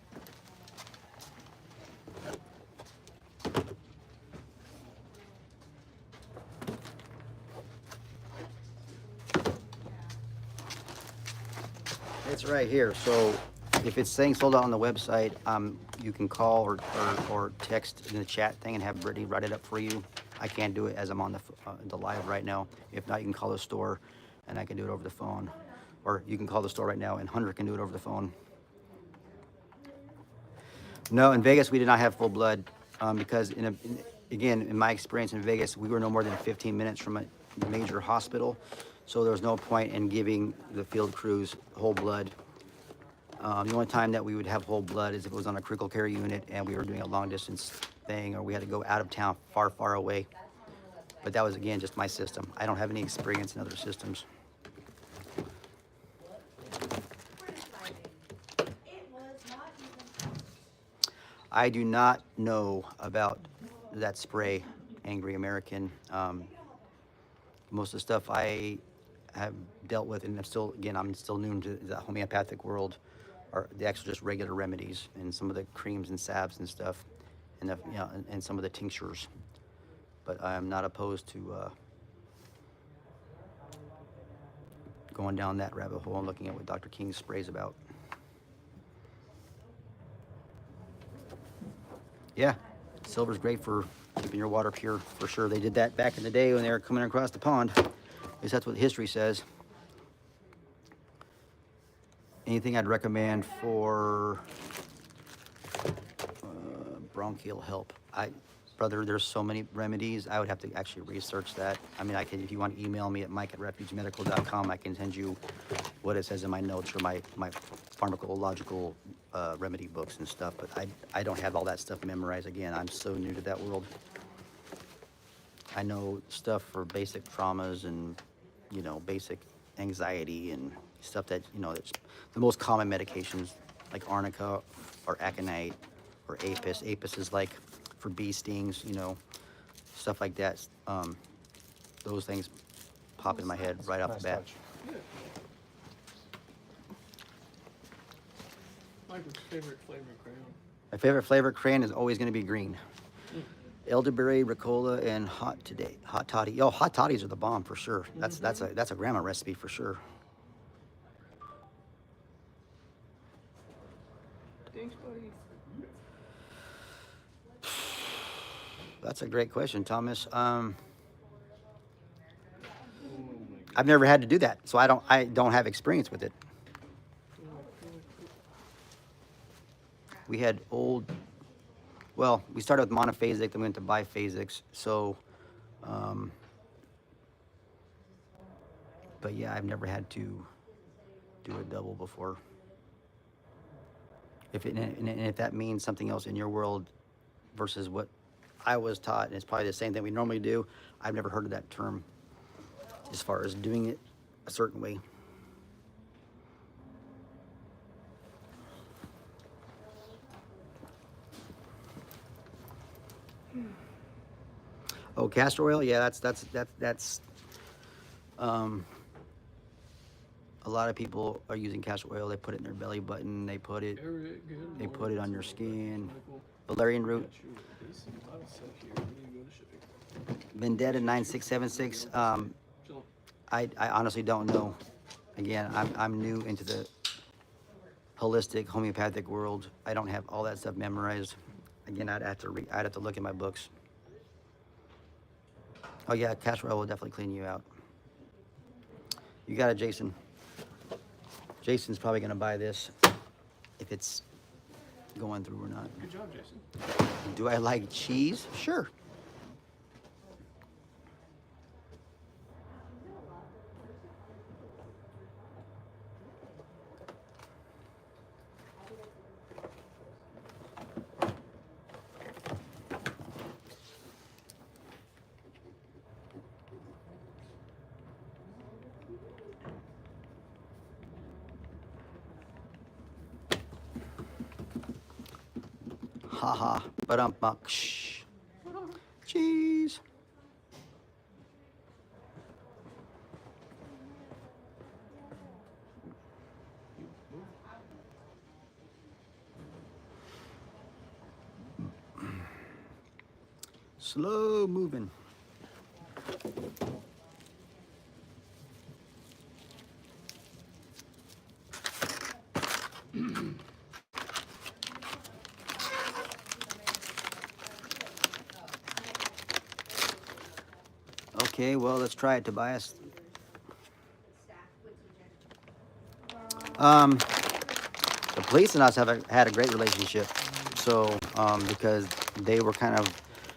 It's right here. So if it's saying sold out on the website, you can call or text in the chat thing and have Brittany write it up for you. I can't do it as I'm on the live right now. If not, you can call the store and I can do it over the phone. Or you can call the store right now and Hunter can do it over the phone. No, in Vegas we did not have full blood because again, in my experience in Vegas, we were no more than 15 minutes from a major hospital. So there was no point in giving the field crews whole blood. The only time that we would have whole blood is if it was on a critical care unit and we were doing a long distance thing, or we had to go out of town far, far away. But that was, again, just my system. I don't have any experience in other systems. I do not know about that spray, Angry American. Most of the stuff I have dealt with, and I'm still new to the homeopathic world, are the actual just regular remedies and some of the creams and salves and stuff, and and some of the tinctures. But I am not opposed to going down that rabbit hole and looking at what Dr. King sprays about. Yeah, silver's great for keeping your water pure, for sure. They did that back in the day when they were coming across the pond. At least that's what history says. Anything I'd recommend for bronchial help? Brother, there's so many remedies. I would have to actually research that. I mean, I can, if you want to email me at mike@refugemedical.com, I can send you what it says in my notes or my pharmacological remedy books and stuff. But I don't have all that stuff memorized. Again, I'm so new to that world. I know stuff for basic traumas and, you know, basic anxiety and stuff that, you know, that's the most common medications like arnica or aconite or apis. Apis is like for bee stings, you know, stuff like that. Those things pop in my head right off the bat. My favorite flavor crayon. My favorite flavor crayon is always going to be green. Elderberry, Ricola, and hot toddy. Oh, hot toddies are the bomb for sure. That's a grandma recipe for sure. Thanks, buddy. That's a great question, Thomas. I've never had to do that, so I don't have experience with it. We had well, we started with monophasic, then we went to biphasics. So, but yeah, I've never had to do a double before. And if that means something else in your world versus what I was taught, and it's probably the same thing we normally do, I've never heard of that term as far as doing it a certain way. Oh, castor oil, yeah, that's a lot of people are using castor oil. They put it in their belly button. They put it on your skin. Valerian root. Vendetta 9676. I honestly don't know. Again, I'm new into the holistic homeopathic world. I don't have all that stuff memorized. Again, I'd have to look at my books. Oh yeah, castor oil will definitely clean you out. You got it, Jason. Jason's probably gonna buy this if it's going through or not. Good job, Jason. Do I like cheese? Sure. Haha, but shh. Cheese. Slow moving. Okay, well, let's try it, Tobias. The police and us have had a great relationship. So, because they were kind of,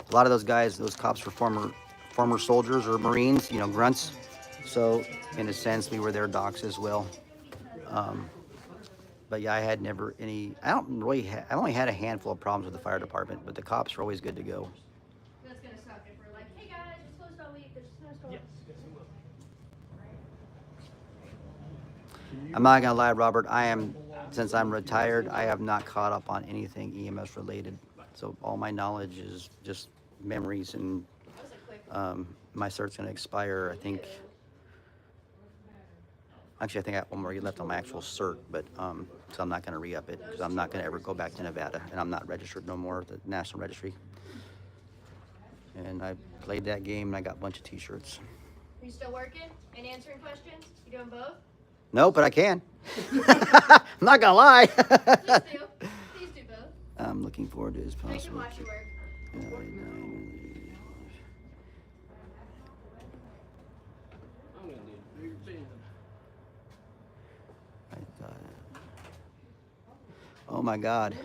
a lot of those guys, those cops were former soldiers or Marines, you know, grunts. So, in a sense, we were their docs as well. But yeah, I had never any, I only had a handful of problems with the fire department, but the cops were always good to go. That's gonna suck if we're like, hey guys, it's closed all week, there's a snowstorm. I'm not gonna lie, Robert, since I'm retired, I have not caught up on anything EMS related. So all my knowledge is just memories, and my cert's gonna expire, I think. Actually, I think I have one more left on my actual cert, but so I'm not gonna re-up it because I'm not gonna ever go back to Nevada, and I'm not registered no more at the National Registry. And I played that game, and I got a bunch of T-shirts. Are you still working and answering questions? You doing both? No, but I can. I'm not gonna lie. Please do. Please do both. I'm looking forward to his I can possible. watch you work. I'm gonna need a bigger bin. I thought. Oh my God. I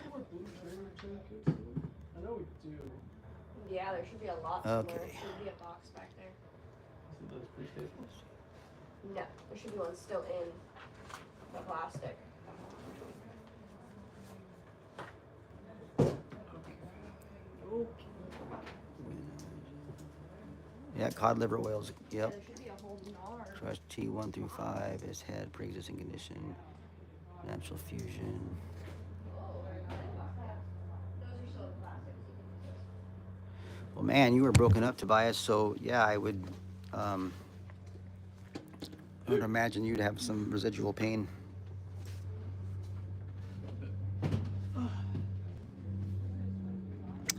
know we do. Yeah, there should be a lot somewhere. Okay. There should be a box back there. Those pre-staples. No, there should be one still in the plastic. Yeah, cod liver oils. Yeah, Yep. there should be a whole jar. Trust T1 through 5 has had pre-existing condition. Natural fusion. Well, man, you were broken up, Tobias. So yeah, I would imagine you'd have some residual pain.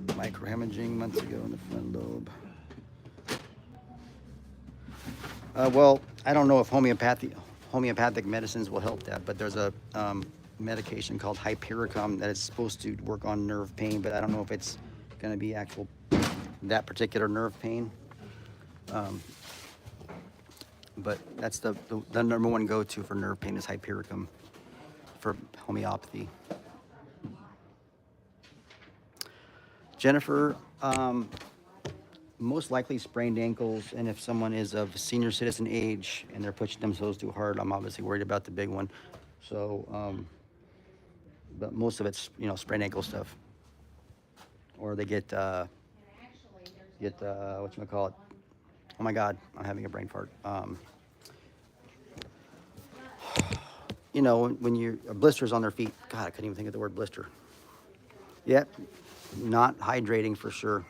Microhemorrhaging months ago in the front lobe. Well, I don't know if homeopathic medicines will help that, but there's a medication called Hypericum that is supposed to work on nerve pain, but I don't know if it's going to be actual that particular nerve pain. But that's the number one go-to for nerve pain is Hypericum for homeopathy. Jennifer, most likely sprained ankles, and if someone is of senior citizen age and they're pushing themselves too hard, I'm obviously worried about the big one. So, but most of it's, sprained ankle stuff. Or they get whatchamacallit. Oh my God, I'm having a brain fart. When you're blisters on their feet. God, I couldn't even think of the word blister. Yep, not hydrating for sure.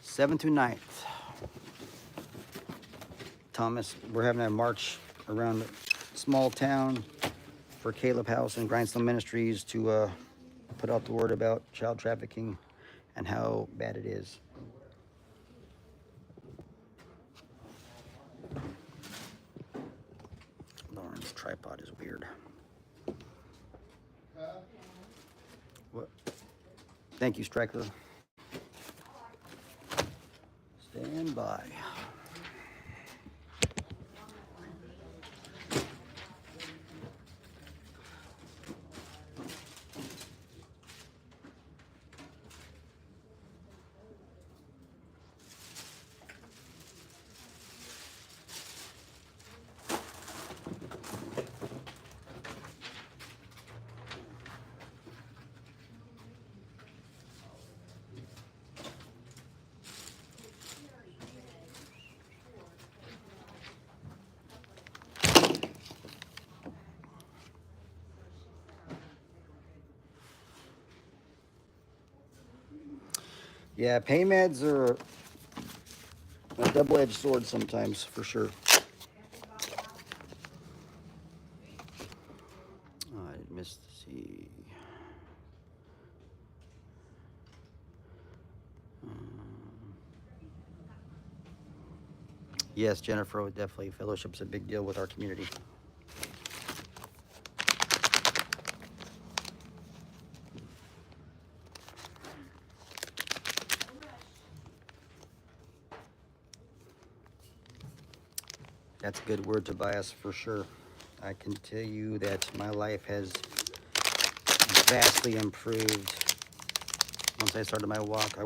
Seventh through 9th. Thomas, we're having a march around a small town for Caleb House and Grindstone Ministries to put out the word about child trafficking and how bad it is. Lauren's tripod is weird. What? Thank you, Stryker. Stand by. Yeah, pain meds are a double-edged sword sometimes, for sure. Oh, I missed the C. Yes, Jennifer, definitely. Fellowship's a big deal with our community. That's a good word, Tobias, for sure. I can tell you that my life has vastly improved once I started my walk. I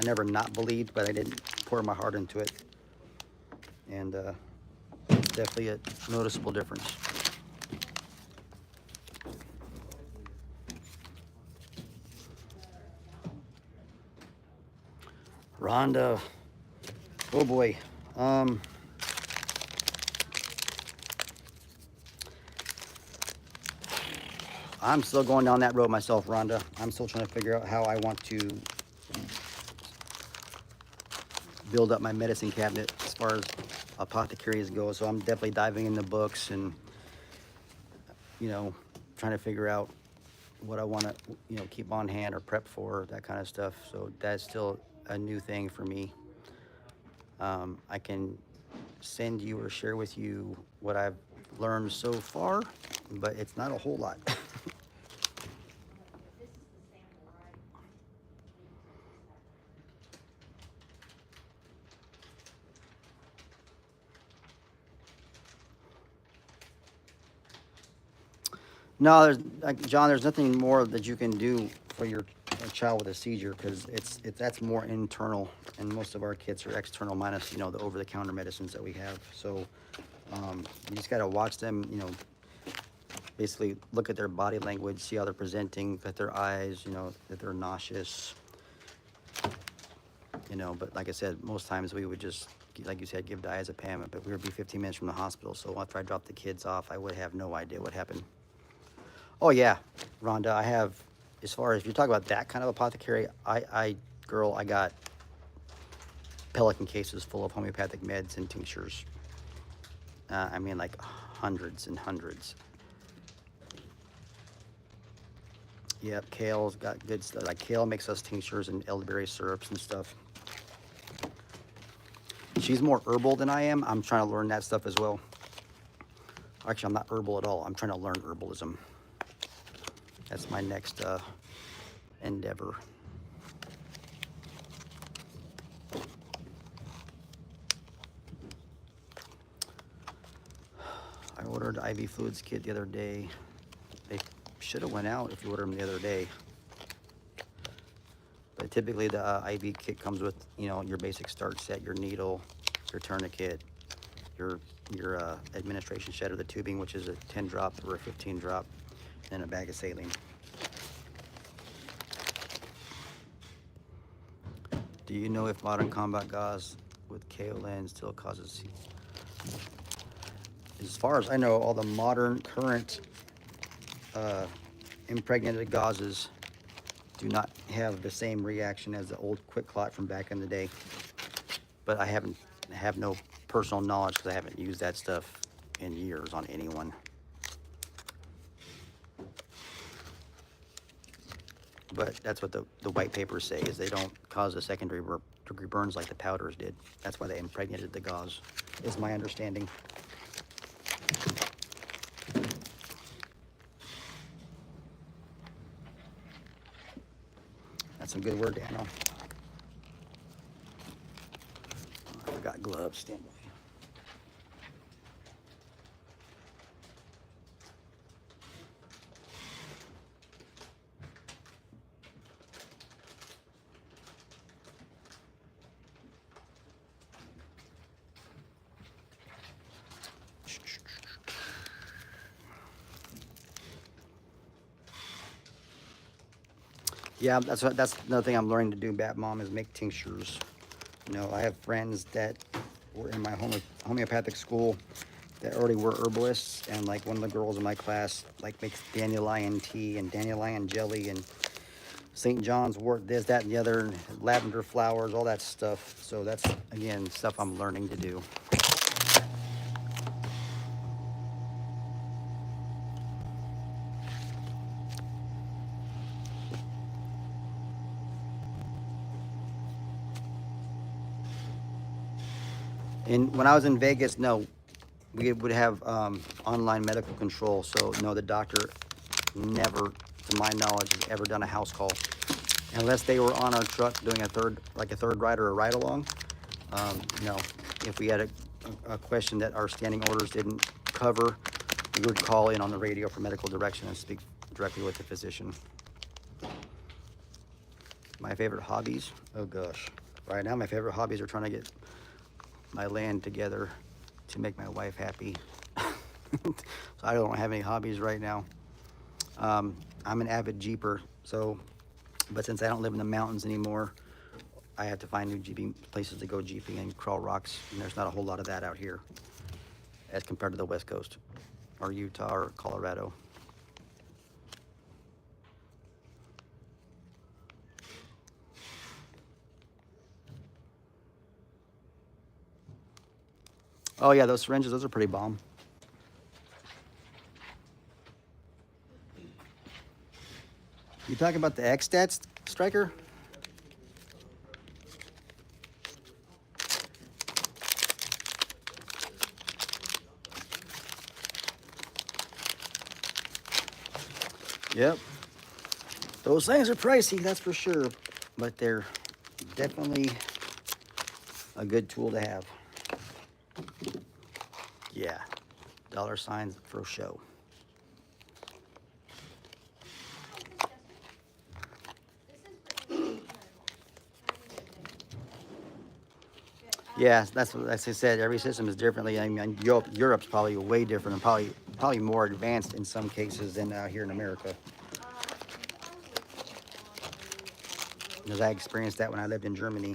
never not believed, but I didn't pour my heart into it. And it's definitely a noticeable difference. Rhonda, oh boy. I'm still going down that road myself, Rhonda. I'm still trying to figure out how I want to build up my medicine cabinet as far as apothecaries go. So I'm definitely diving in the books and, trying to figure out what I want to, keep on hand or prep for, that kind of stuff. So that's still a new thing for me. I can send you or share with you what I've learned so far, but it's not a whole lot. No, there's like John. There's nothing more that you can do for your child with a seizure because that's more internal, and most of our kits are external, minus the over-the-counter medicines that we have. So you just gotta watch them. Basically look at their body language, see how they're presenting, look at their eyes. That they're nauseous. But like I said, most times we would just, like you said, give diazepam. But we would be 15 minutes from the hospital, so after I dropped the kids off, I would have no idea what happened. Oh yeah, Rhonda, I have, as far as if you're talking about that kind of apothecary, I got Pelican cases full of homeopathic meds and tinctures. I mean, like hundreds and hundreds. Yep, kale's got good stuff. Like kale makes us tinctures and elderberry syrups and stuff. She's more herbal than I am. I'm trying to learn that stuff as well. Actually, I'm not herbal at all. I'm trying to learn herbalism. That's my next endeavor. I ordered IV fluids kit the other day. They should have went out if you ordered them the other day. But typically the IV kit comes with, your basic start set, your needle, your tourniquet, your administration shed or the tubing, which is a 10 drop or a 15 drop, and a bag of saline. Do you know if modern combat gauze with kaolin still causes? As far as I know, all the modern current impregnated gauzes do not have the same reaction as the old quick clot from back in the day. But I have no personal knowledge because I haven't used that stuff in years on anyone. But that's what the white papers say, is they don't cause a secondary degree burns like the powders did. That's why they impregnated the gauze, is my understanding. That's some good word, Daniel. I forgot gloves. Stand by. Yeah, that's another thing I'm learning to do, Bat Mom, is make tinctures. I have friends that were in my homeopathic school that already were herbalists, and like one of the girls in my class like makes dandelion tea and dandelion jelly and St. John's wort, this, that, and the other, and lavender flowers, all that stuff. So that's, again, stuff I'm learning to do. And when I was in Vegas, no, we would have online medical control. So no, the doctor never, to my knowledge, has ever done a house call, unless they were on our truck doing a third ride or a ride along. No, if we had a question that our standing orders didn't cover, we would call in on the radio for medical direction and speak directly with the physician. My favorite hobbies? Oh gosh. Right now my favorite hobbies are trying to get my land together to make my wife happy. So I don't have any hobbies right now. I'm an avid jeeper, but since I don't live in the mountains anymore, I have to find new jeeping places to go jeeping and crawl rocks, and there's not a whole lot of that out here as compared to the West Coast or Utah or Colorado. Oh yeah, those syringes, those are pretty bomb. You talking about the X-Stats, Striker? Yep. Those things are pricey, that's for sure, but they're definitely a good tool to have. Yeah, dollar signs for show. Yeah, that's what as I said. Every system is differently. I mean, Europe's probably way different and probably more advanced in some cases than here in America. Because I experienced that when I lived in Germany.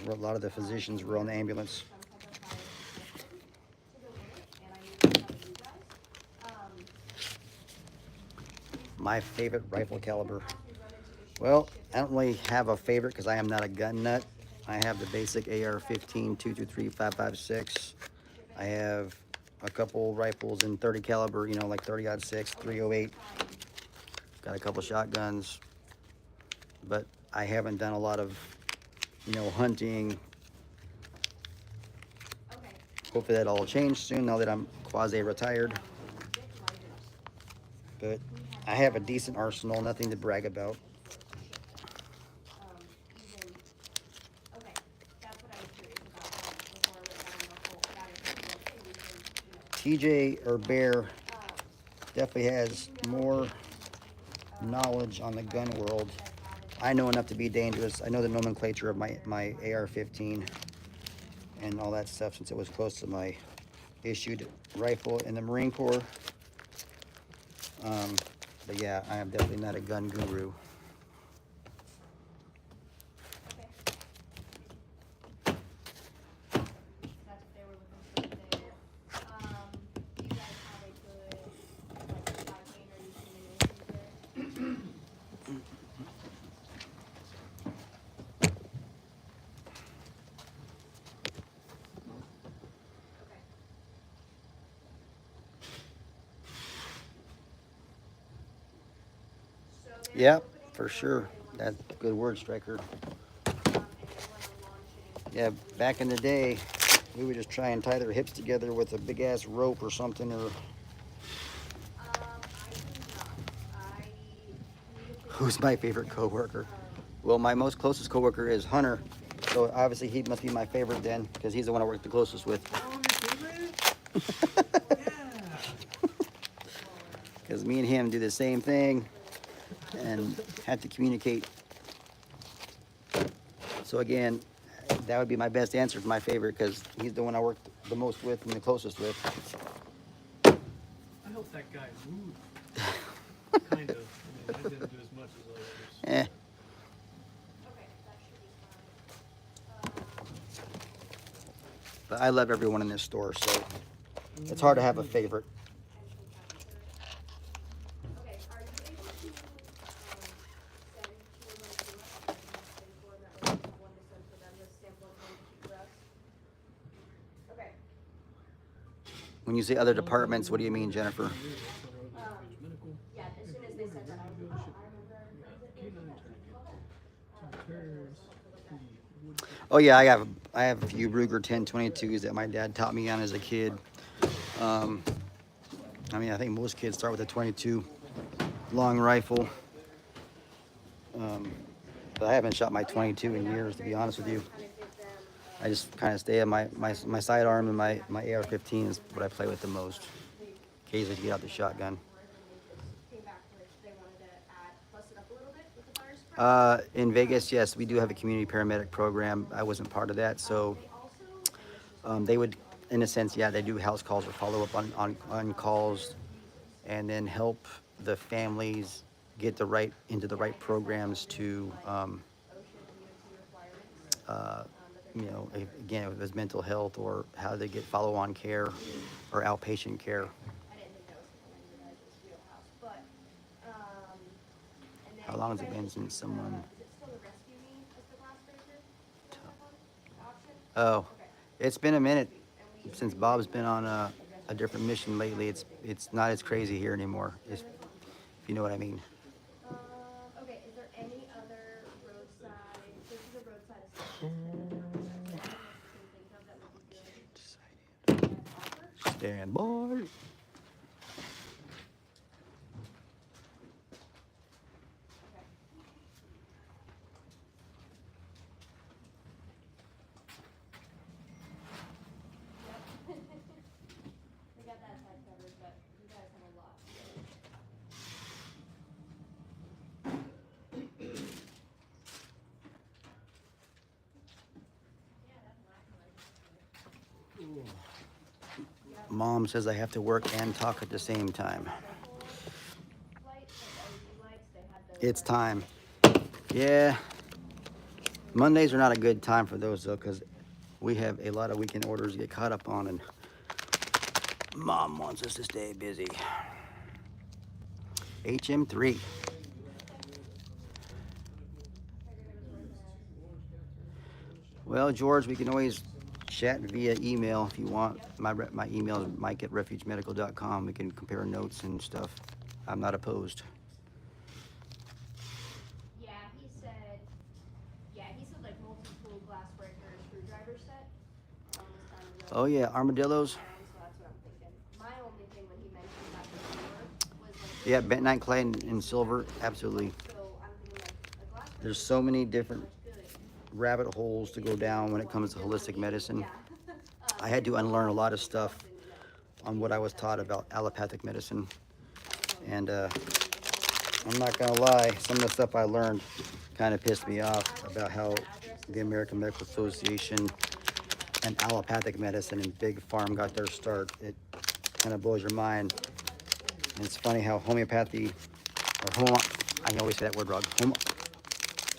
A lot of the physicians were on the ambulance. My favorite rifle caliber. Well, I don't really have a favorite because I am not a gun nut. I have the basic AR-15, 223, 5.56. I have a couple rifles in 30 caliber, you know, like 30-06, 308. Got a couple shotguns, but I haven't done a lot of, you know, hunting. Hopefully that'll all change soon now that I'm quasi-retired. But I have a decent arsenal, nothing to brag about. TJ or Bear definitely has more knowledge on the gun world. I know enough to be dangerous. I know the nomenclature of my AR-15 and all that stuff since it was close to my issued rifle in the Marine Corps. But yeah, I am definitely not a gun guru. Yep, for sure. That's a good word, Striker. Yeah, back in the day, we would just try and tie their hips together with a big ass rope or something, or who's my favorite coworker? Well, my most closest coworker is Hunter, so obviously he must be my favorite then, because he's the one I work the closest with. Because me and him do the same thing and have to communicate. So again, that would be my best answer for my favorite, because he's the one I work the most with and the closest with. I helped that guy move. Kind of. I mean, I didn't do as much as others. Eh. But I love everyone in this store, so it's hard to have a favorite. When you say other departments, what do you mean, Jennifer? Yeah, as soon as they said that, I Oh yeah, I have a few Ruger 1022s that my dad taught me on as a kid. I mean, I think most kids start with a 22 long rifle. But I haven't shot my 22 in years, to be honest with you. I just kind of stay on my sidearm, and my AR-15 is what I play with the most. Occasionally to get out the shotgun. In Vegas, yes, we do have a community paramedic program. I wasn't part of that, so they would, in a sense, yeah, they do house calls or follow up on calls, and then help the families get into the right programs to, you know, again, if it's mental health or how they get follow-on care or outpatient care. How long has it been since someone? Oh, it's been a minute since Bob's been on a different mission lately. It's not as crazy here anymore, if you know what I mean. Okay, is there any other roadside, this is a roadside assistance that would be good? Stand by. Mom says I have to work and talk at the same time. It's time. Yeah. Mondays are not a good time for those though, because we have a lot of weekend orders to get caught up on, and Mom wants us to stay busy. HM3. Well, George, we can always chat via email if you want. My email is mike@refugemedical.com. We can compare notes and stuff. I'm not opposed. Yeah, he said like multi-tool glass breaker screwdriver set. Was kind of the Oh yeah, armadillos. so that's what I'm thinking. My only thing when he mentioned that before was like Yeah, bentonite clay and silver, absolutely. so I'm thinking like a glass breaker There's so many different good. rabbit holes to go down when it comes to holistic medicine. I had to unlearn a lot of stuff on what I was taught about allopathic medicine. And I'm not gonna lie, some of the stuff I learned kind of pissed me off about how the American Medical Association and allopathic medicine and big farm got their start. It kind of blows your mind. And it's funny how homeopathy, I always say that word wrong,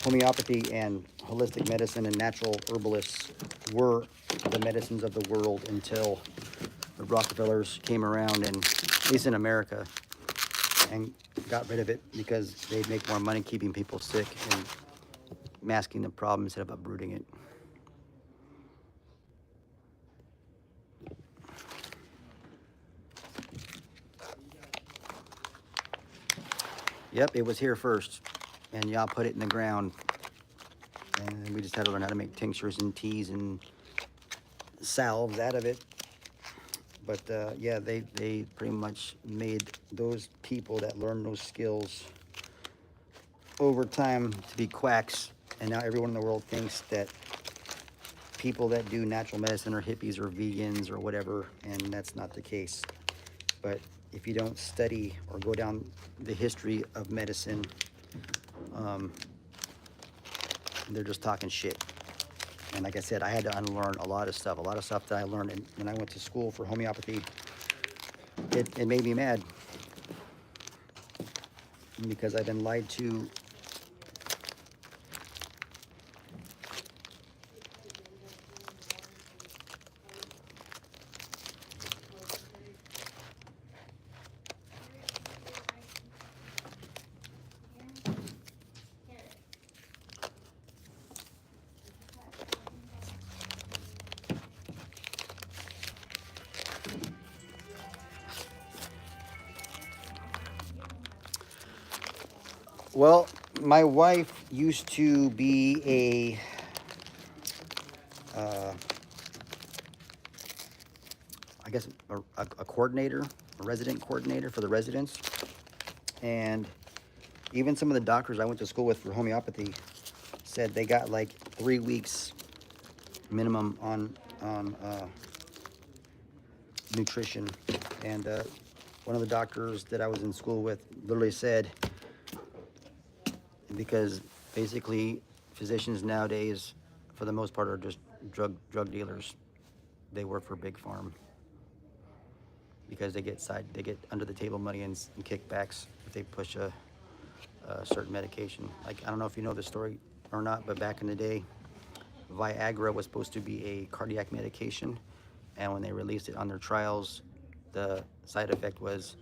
homeopathy and holistic medicine and natural herbalists were the medicines of the world until the Rockefellers came around, and at least in America, and got rid of it because they'd make more money keeping people sick and masking the problem instead of uprooting it. Yep, it was here first, and y'all put it in the ground, and we just had to learn how to make tinctures and teas and salves out of it. But yeah, they pretty much made those people that learned those skills over time to be quacks, and now everyone in the world thinks that people that do natural medicine are hippies or vegans or whatever, and that's not the case. But if you don't study or go down the history of medicine, they're just talking shit. And like I said, I had to unlearn a lot of stuff that I learned when I went to school for homeopathy. It made me mad because I've been lied to. Well, my wife used to be I guess a coordinator, a resident coordinator for the residents. And even some of the doctors I went to school with for homeopathy said they got like 3 weeks minimum on nutrition. And one of the doctors that I was in school with literally said, because basically physicians nowadays, for the most part, are just drug dealers. They work for big farm because they get under the table money and kickbacks if they push a certain medication. Like, I don't know if you know the story or not, but back in the day, Viagra was supposed to be a cardiac medication, and when they released it on their trials, the side effect was,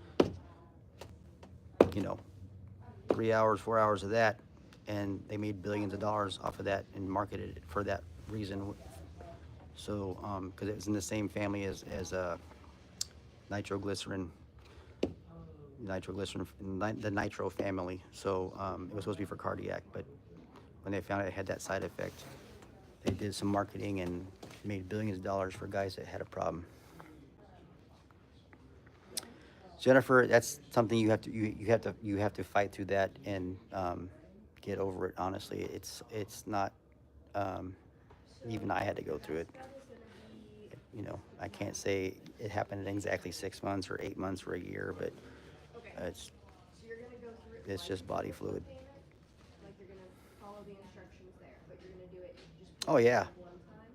3 hours, 4 hours of that, and they made billions of dollars off of that and marketed it for that reason. So, because it was in the same family as nitroglycerin, the nitro family. So it was supposed to be for cardiac, but when they found out it had that side effect, they did some marketing and made billions of dollars for guys that had a problem. Jennifer, that's something you have to fight through that and get over it. Honestly, it's not. Even I had to go through it. I can't say it happened in exactly 6 months or 8 months or a year, but it's just body fluid. Like you're gonna follow the instructions there, but you're gonna do it just Oh yeah. one time.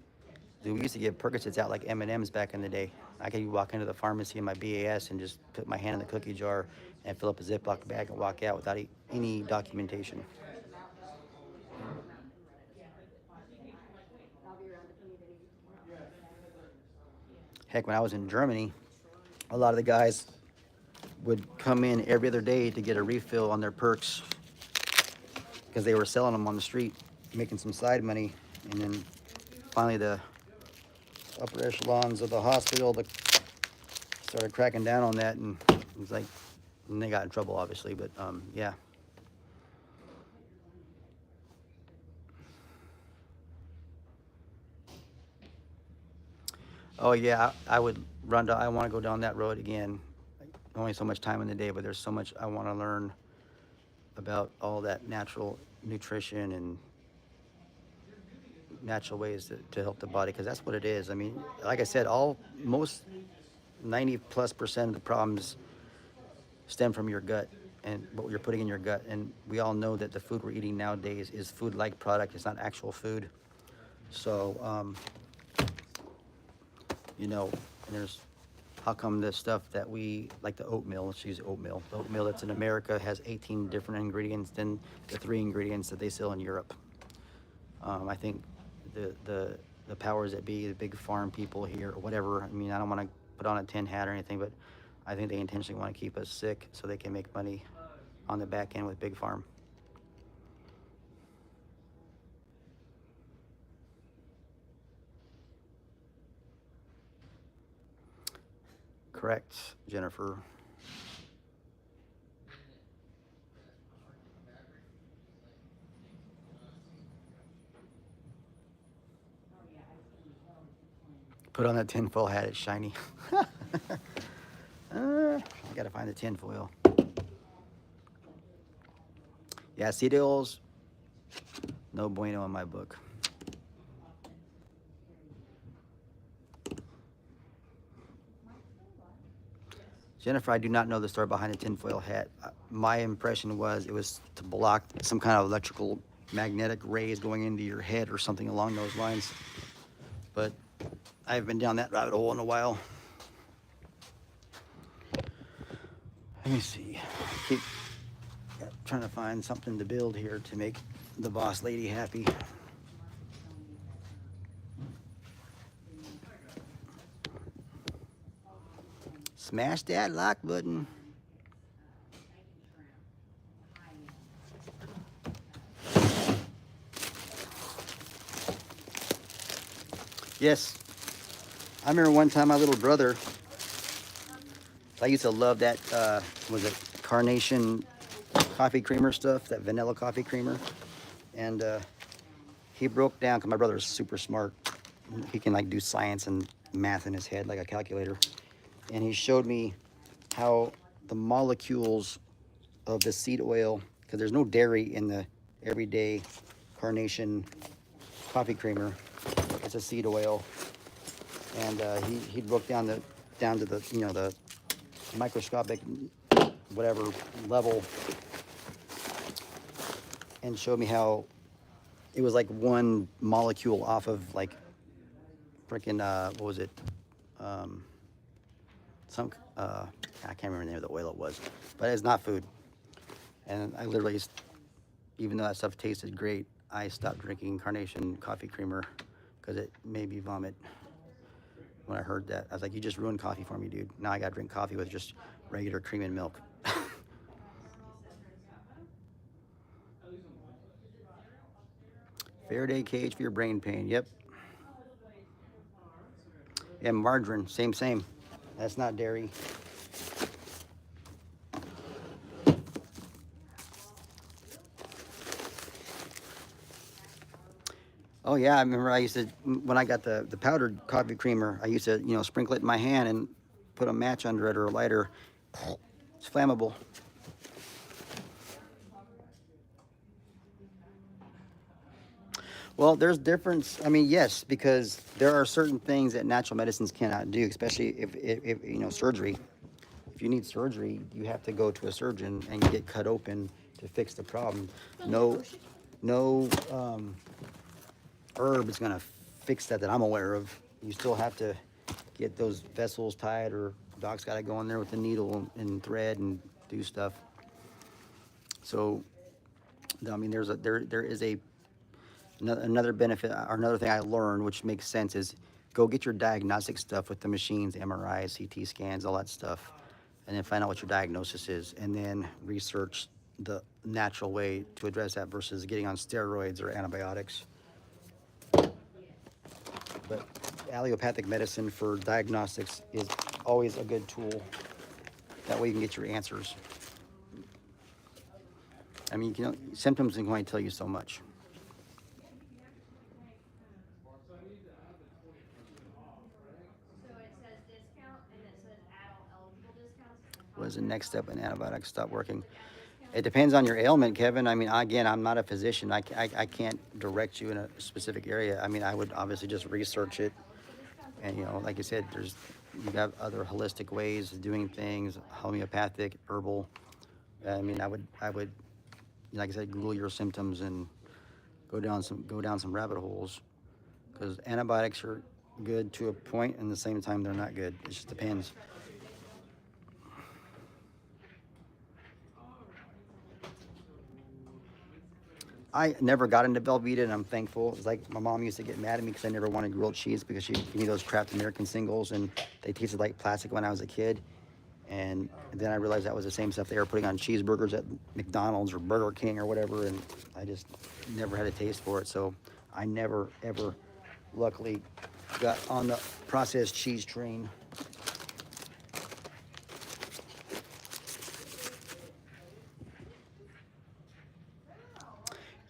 Dude, we used to give Percocets out like M&Ms back in the day. I could walk into the pharmacy in my BAS and just put my hand in the cookie jar and fill up a Ziploc bag and walk out without any documentation. Heck, when I was in Germany, a lot of the guys would come in every other day to get a refill on their perks because they were selling them on the street, making some side money. And then finally the upper echelons of the hospital started cracking down on that, and it was like, and they got in trouble obviously, but yeah. Oh yeah, I would run down, I want to go down that road again. Only so much time in the day, but there's so much I want to learn about all that natural nutrition and natural ways to help the body, because that's what it is. I mean, like I said, most 90+% of the problems stem from your gut and what you're putting in your gut. And we all know that the food we're eating nowadays is food-like product. It's not actual food. So, you know, there's, how come the stuff that we, like the oatmeal, let's use oatmeal. The oatmeal that's in America has 18 different ingredients than the 3 ingredients that they sell in Europe. I think the powers that be, the big farm people here, or whatever, I mean, I don't want to put on a tin hat or anything, but I think they intentionally want to keep us sick so they can make money on the back end with big farm. Correct, Jennifer. Put on that tinfoil hat, it's shiny. I gotta find the tinfoil. Yeah, seed oils, no bueno in my book. Jennifer, I do not know the story behind the tinfoil hat. My impression was it was to block some kind of electrical magnetic rays going into your head or something along those lines. But I haven't been down that rabbit hole in a while. Let me see. Keep trying to find something to build here to make the boss lady happy. Smash that like button. Yes. I remember one time my little brother, I used to love that, was it carnation coffee creamer stuff, that vanilla coffee creamer. And he broke down, because my brother is super smart. He can like do science and math in his head like a calculator. And he showed me how the molecules of the seed oil, because there's no dairy in the everyday carnation coffee creamer, it's a seed oil. And he broke down to the, you know, the microscopic whatever level, and showed me how it was like one molecule off of like freaking what was it, I can't remember the name of the oil it was, but it's not food. And I literally, even though that stuff tasted great, I stopped drinking carnation coffee creamer because it made me vomit. When I heard that, I was like, you just ruined coffee for me, dude. Now I gotta drink coffee with just regular cream and milk. Faraday cage for your brain pain, yep. And margarine, same. That's not dairy. Oh yeah, I remember I used to, when I got the powdered coffee creamer, I used to, you know, sprinkle it in my hand and put a match under it or a lighter. It's flammable. Well, there's difference. I mean, yes, because there are certain things that natural medicines cannot do, especially if you know, surgery. If you need surgery, you have to go to a surgeon and get cut open to fix the problem. No herb is gonna fix that I'm aware of. You still have to get those vessels tied, or doc's got to go in there with the needle and thread and do stuff. So, I mean, there is another benefit, or another thing I learned, which makes sense, is go get your diagnostic stuff with the machines, MRIs, CT scans, all that stuff, and then find out what your diagnosis is, and then research the natural way to address that versus getting on steroids or antibiotics. But allopathic medicine for diagnostics is always a good tool. That way you can get your answers. I mean, symptoms can only tell you so much. So it says discount and it says add all eligible discounts. What is the next step when antibiotics stop working? It depends on your ailment, Kevin. I mean, again, I'm not a physician. I can't direct you in a specific area. I mean, I would obviously just research it. And, like you said, you have other holistic ways of doing things, homeopathic, herbal. I mean, I would, like I said, Google your symptoms and go down some rabbit holes, because antibiotics are good to a point, and at the same time they're not good. It just depends. I never got into Velveeta, and I'm thankful. It's like my mom used to get mad at me because I never wanted grilled cheese, because she gave me those Kraft American singles and they tasted like plastic when I was a kid. And then I realized that was the same stuff they were putting on cheeseburgers at McDonald's or Burger King or whatever, and I just never had a taste for it. So I never, ever, luckily, got on the processed cheese train.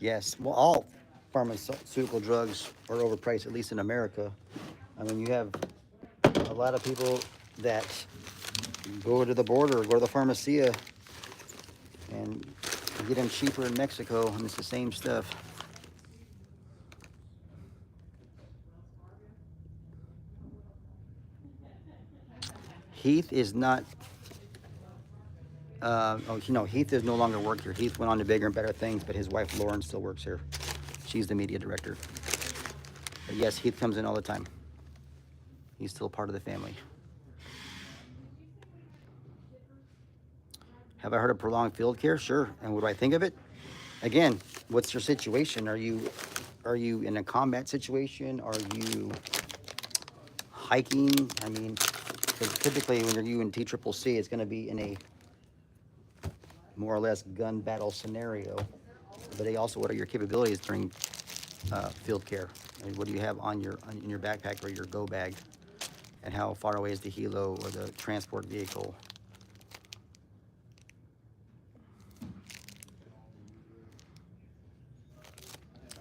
Yes, well, all pharmaceutical drugs are overpriced, at least in America. I mean, you have a lot of people that go to the border, go to the pharmacia, and get them cheaper in Mexico, and it's the same stuff. Heath is not, Heath is no longer work here. Heath went on to bigger and better things, but his wife Lauren still works here. She's the media director. But yes, Heath comes in all the time. He's still part of the family. Have I heard of prolonged field care? Sure. And what do I think of it? Again, what's your situation? Are you in a combat situation? Are you hiking? I mean, because typically when you're in TCCC, it's going to be in a more or less gun battle scenario. But also, what are your capabilities during field care? I mean, what do you have in your backpack or your go bag? And how far away is the helo or the transport vehicle?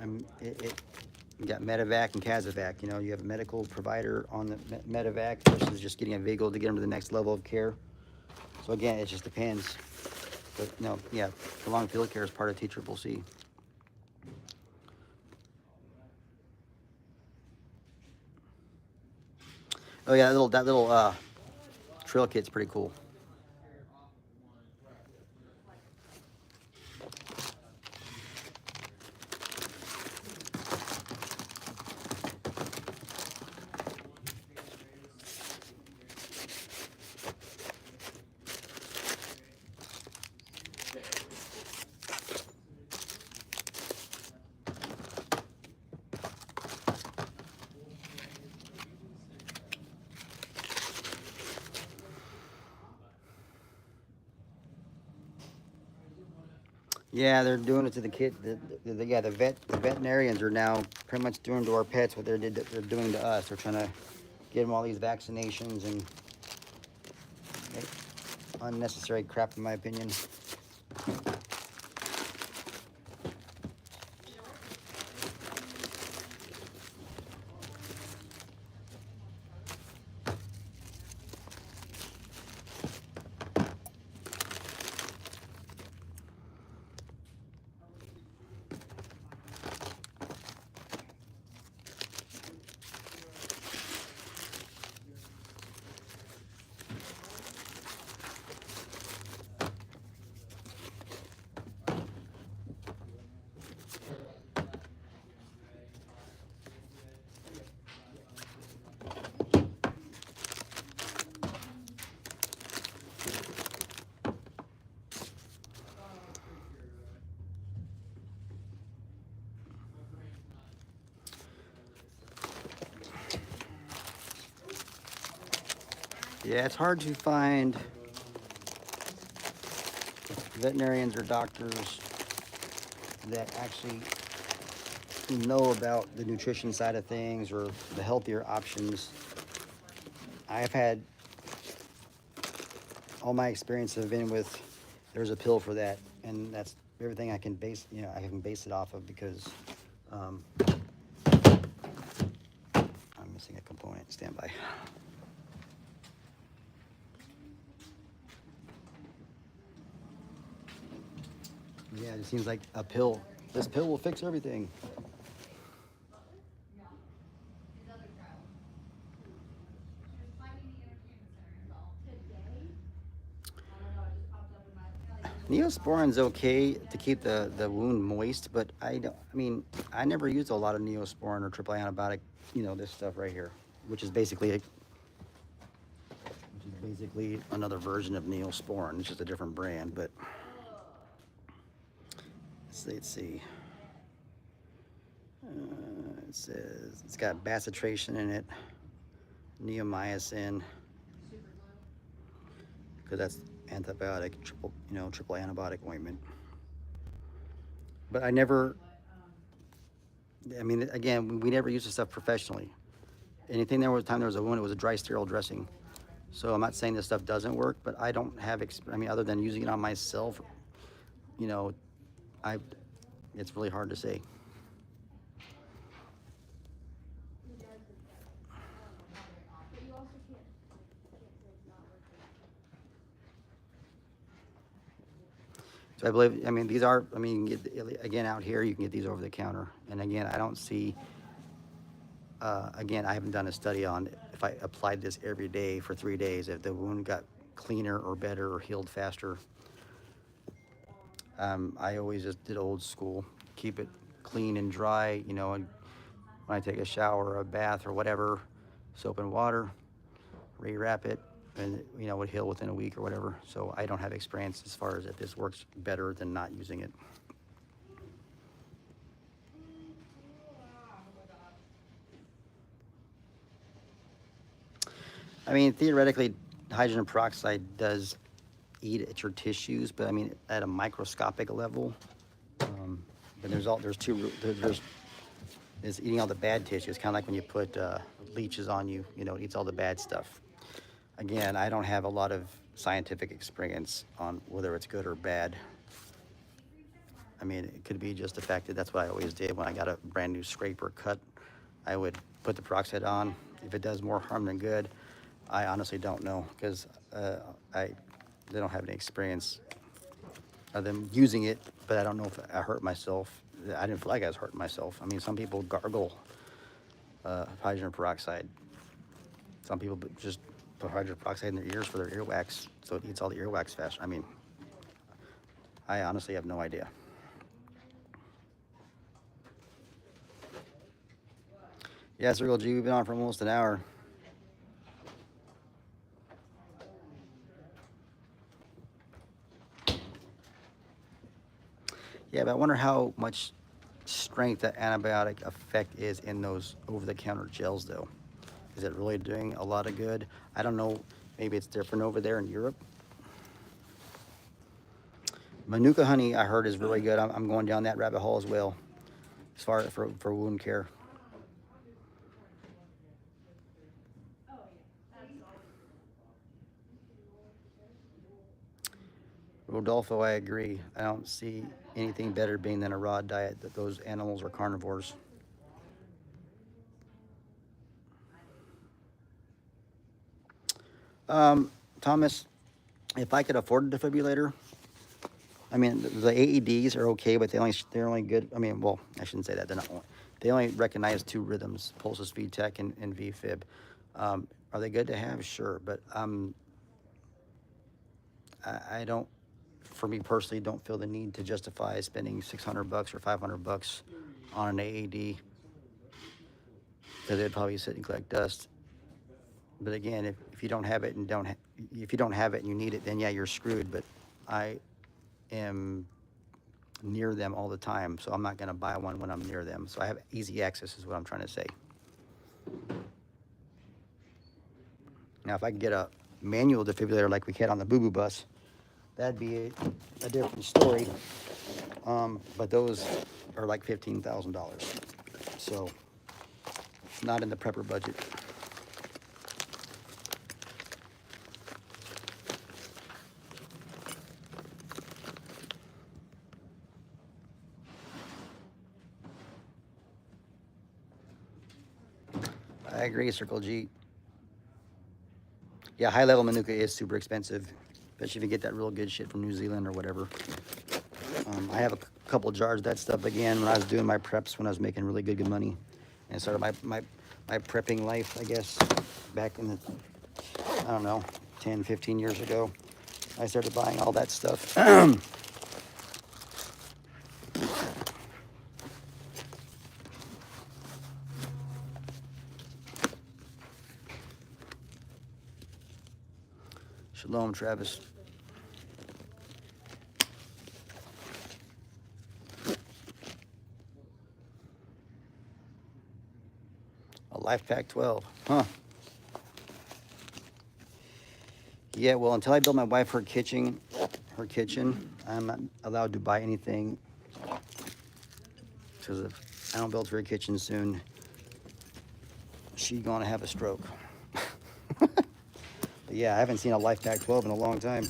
You got medevac and casevac. You have a medical provider on the medevac versus just getting a vehicle to get them to the next level of care. So again, it just depends. But prolonged field care is part of TCCC. Oh yeah, that little trail kit's pretty cool. Yeah, they're doing it to the kid. The veterinarians are now pretty much doing to our pets what they're doing to us. They're trying to give them all these vaccinations and unnecessary crap, in my opinion. Yeah, it's hard to find veterinarians or doctors that actually know about the nutrition side of things or the healthier options. I've had all my experience have been with there's a pill for that, and that's everything I can base I can base it off of because I'm missing a component. Stand by. Yeah, it seems like a pill. This pill will fix everything. Neosporin's okay to keep the wound moist, but I mean, I never used a lot of Neosporin or triple antibiotic, this stuff right here, which is basically another version of Neosporin. It's just a different brand, but let's see. It says it's got bacitracin in it, neomycin, because that's antibiotic, triple antibiotic ointment. But I mean, again, we never used this stuff professionally. Anything there was a wound, it was a dry sterile dressing. So I'm not saying this stuff doesn't work, but I don't have, other than using it on myself, it's really hard to say. So I believe, these are, you can get, again, out here, you can get these over the counter. And again, I don't see, again, I haven't done a study on if I applied this every day for 3 days, if the wound got cleaner or better or healed faster. I always just did old school, keep it clean and dry, and when I take a shower or a bath or whatever, soap and water, rewrap it, and it would heal within a week or whatever. So I don't have experience as far as if this works better than not using it. Theoretically, hydrogen peroxide does eat at your tissues, but at a microscopic level. But it's eating all the bad tissue. It's kind of like when you put leeches on you, it eats all the bad stuff. Again, I don't have a lot of scientific experience on whether it's good or bad. It could be just the fact that that's what I always did when I got a brand new scrape or cut. I would put the peroxide on. If it does more harm than good, I honestly don't know because they don't have any experience of them using it, but I don't know if I hurt myself. I didn't feel like I was hurting myself. Some people gargle hydrogen peroxide. Some people just put hydrogen peroxide in their ears for their earwax, so it eats all the earwax faster. I honestly have no idea. Yeah, Circle G, we've been on for almost an hour. Yeah, but I wonder how much strength that antibiotic effect is in those over-the-counter gels, though. Is it really doing a lot of good? I don't know. Maybe it's different over there in Europe. Manuka honey, I heard, is really good. I'm going down that rabbit hole as well, as far as for wound care. Rodolfo, I agree. I don't see anything better being than a raw diet, that those animals are carnivores. Thomas, if I could afford a defibrillator, the AEDs are okay, but they're only good. Well, I shouldn't say that. They only recognize 2 rhythms: pulses, VTech, and VFib. Are they good to have? Sure, but I don't, for me personally, don't feel the need to justify spending $600 or $500 on an AED because they'd probably sit and collect dust. But again, if you don't have it and if you don't have it and you need it, then yeah, you're screwed. But I am near them all the time, so I'm not going to buy one when I'm near them. So I have easy access, is what I'm trying to say. Now, if I can get a manual defibrillator like we had on the Boo Boo bus, that'd be a different story. But those are like $15,000. So not in the prepper budget. I agree, Circle G. Yeah, high level Manuka is super expensive, especially if you get that real good shit from New Zealand or whatever. I have a couple jars of that stuff again when I was doing my preps when I was making really good money, and started my prepping life, I guess, back in the, I don't know, 10, 15 years ago. I started buying all that stuff. Shalom, Travis. A Life Pack 12, huh? Yeah, well, until I build my wife her kitchen, I'm not allowed to buy anything. Because if I don't build her a kitchen soon, she's gonna have a stroke. But yeah, I haven't seen a Life Pack 12 in a long time.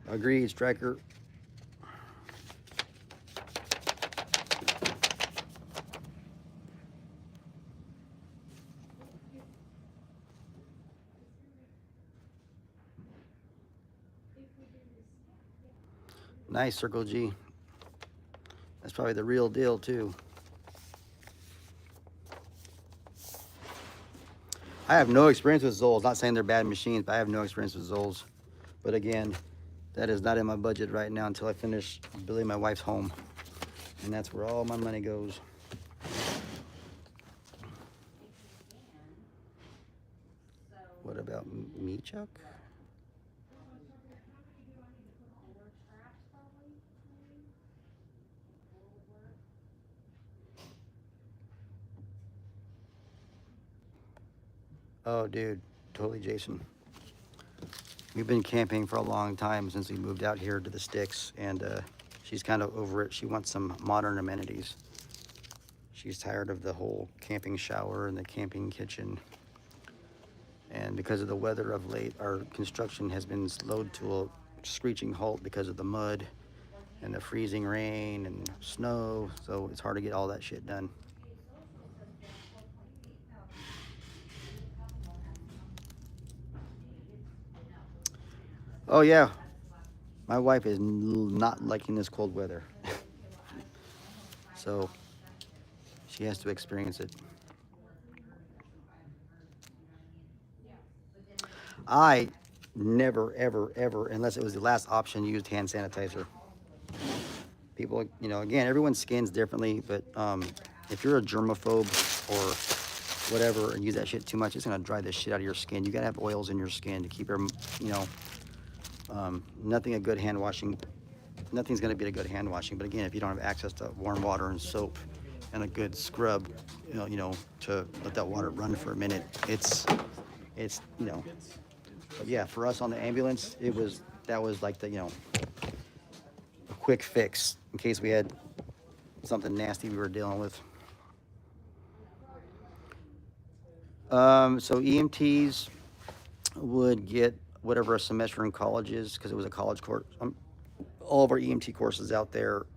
Agreed, Striker. Nice, Circle G. That's probably the real deal, too. I have no experience with Zolls. Not saying they're bad machines, but I have no experience with Zolls. But again, that is not in my budget right now until I finish building my wife's home. And that's where all my money goes. What about me, Chuck? Oh, dude, totally, Jason. We've been camping for a long time since we moved out here to the sticks, and she's kind of over it. She wants some modern amenities. She's tired of the whole camping shower and the camping kitchen. And because of the weather of late, our construction has been slowed to a screeching halt because of the mud and the freezing rain and snow, so it's hard to get all that shit done. Oh yeah, my wife is not liking this cold weather. So she has to experience it. I never, ever, ever, unless it was the last option, used hand sanitizer. People, you know, again, everyone's skin's differently, but if you're a germaphobe or whatever and use that shit too much, it's gonna dry the shit out of your skin. You gotta have oils in your skin to keep your, you know, nothing's gonna beat a good hand washing. But again, if you don't have access to warm water and soap and a good scrub, you know, to let that water run for a minute, it's, you know. But yeah, for us on the ambulance, that was like the, you know, a quick fix in case we had something nasty we were dealing with. So EMTs would get whatever a semester in college is, because it was a college course. All of our EMT courses out there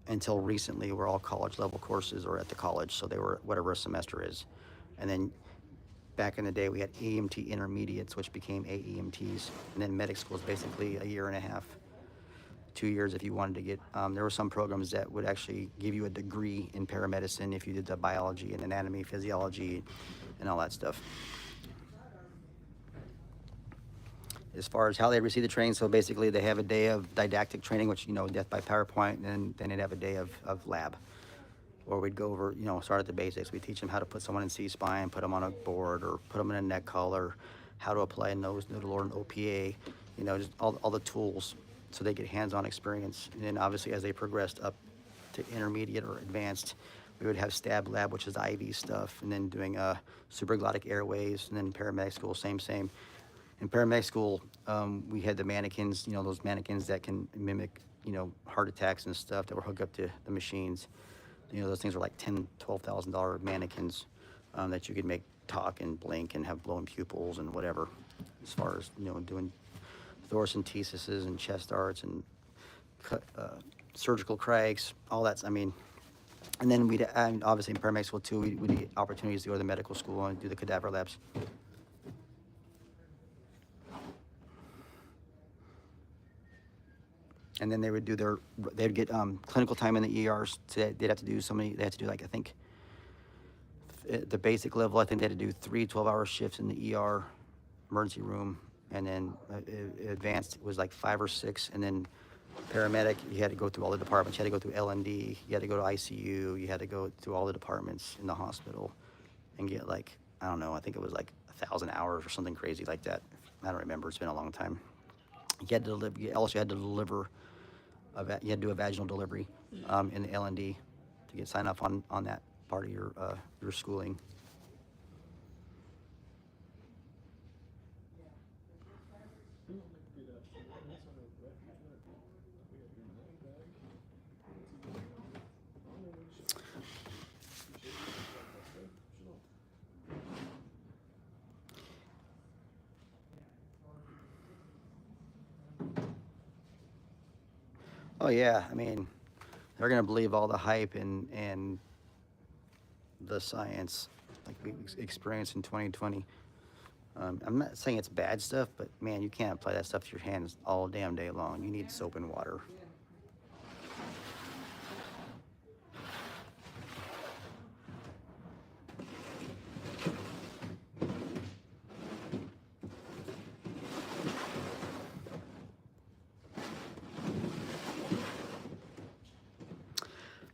until recently were all college level courses or at the college, so they were whatever a semester is. And then back in the day, we had EMT intermediates, which became AEMTs, and then medic school is basically a year and a half, 2 years if you wanted to get. There were some programs that would actually give you a degree in paramedicine if you did the biology and anatomy, physiology, and all that stuff. As far as how they receive the training, so basically they have a day of didactic training, which, you know, death by PowerPoint, and then they'd have a day of lab, where we'd go over, you know, start at the basics. We teach them how to put someone in C-spine, put them on a board, or put them in a neck collar, how to apply a nose noodle or an OPA, you know, just all the tools so they get hands-on experience. And then obviously as they progressed up to intermediate or advanced, we would have stab lab, which is the IV stuff, and then doing supraglottic airways, and then paramedic school, same. In paramedic school, we had the mannequins, you know, those mannequins that can mimic, you know, heart attacks and stuff that were hooked up to the machines. You know, those things were like $10,000, $12,000 mannequins that you could make talk and blink and have blown pupils and whatever, as far as, you know, doing thoracentesis and chest arts and surgical cracks, all that's, I mean, and then and obviously in paramedic school too, we'd get opportunities to go to the medical school and do the cadaver labs. And then they would do they'd get clinical time in the ERs. So they'd have to do they had to do like, I think, at the basic level, I think they had to do 3 12-hour shifts in the ER, emergency room, and then advanced was like 5 or 6, and then paramedic, you had to go through all the departments. You had to go through L&D, you had to go to ICU, you had to go through all the departments in the hospital and get like, I don't know, I think it was like 1,000 hours or something crazy like that. I don't remember, it's been a long time. You had to deliver, you also had to deliver, you had to do a vaginal delivery in the L&D to get signed off on that part of your schooling. Oh yeah, I mean, they're gonna believe all the hype and the science like we experienced in 2020. I'm not saying it's bad stuff, but man, you can't apply that stuff to your hands all damn day long. You need soap and water.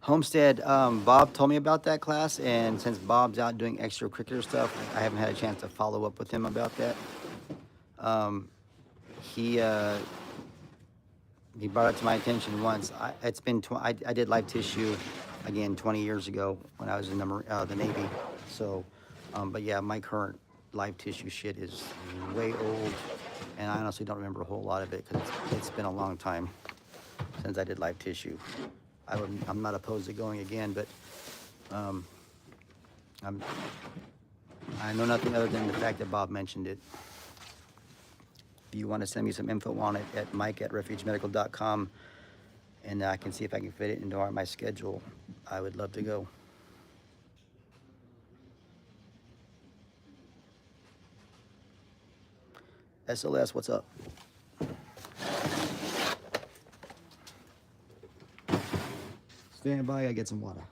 Homestead, Bob told me about that class, and since Bob's out doing extracurricular stuff, I haven't had a chance to follow up with him about that. He brought it to my attention once. I did live tissue again 20 years ago when I was in the Navy. So, but yeah, my current live tissue shit is way old, and I honestly don't remember a whole lot of it because it's been a long time since I did live tissue. I'm not opposed to going again, but I know nothing other than the fact that Bob mentioned it. If you want to send me some info on it at mike@refugemedical.com, and I can see if I can fit it into my schedule, I would love to go. SLS, what's up? Stand by, I get some water.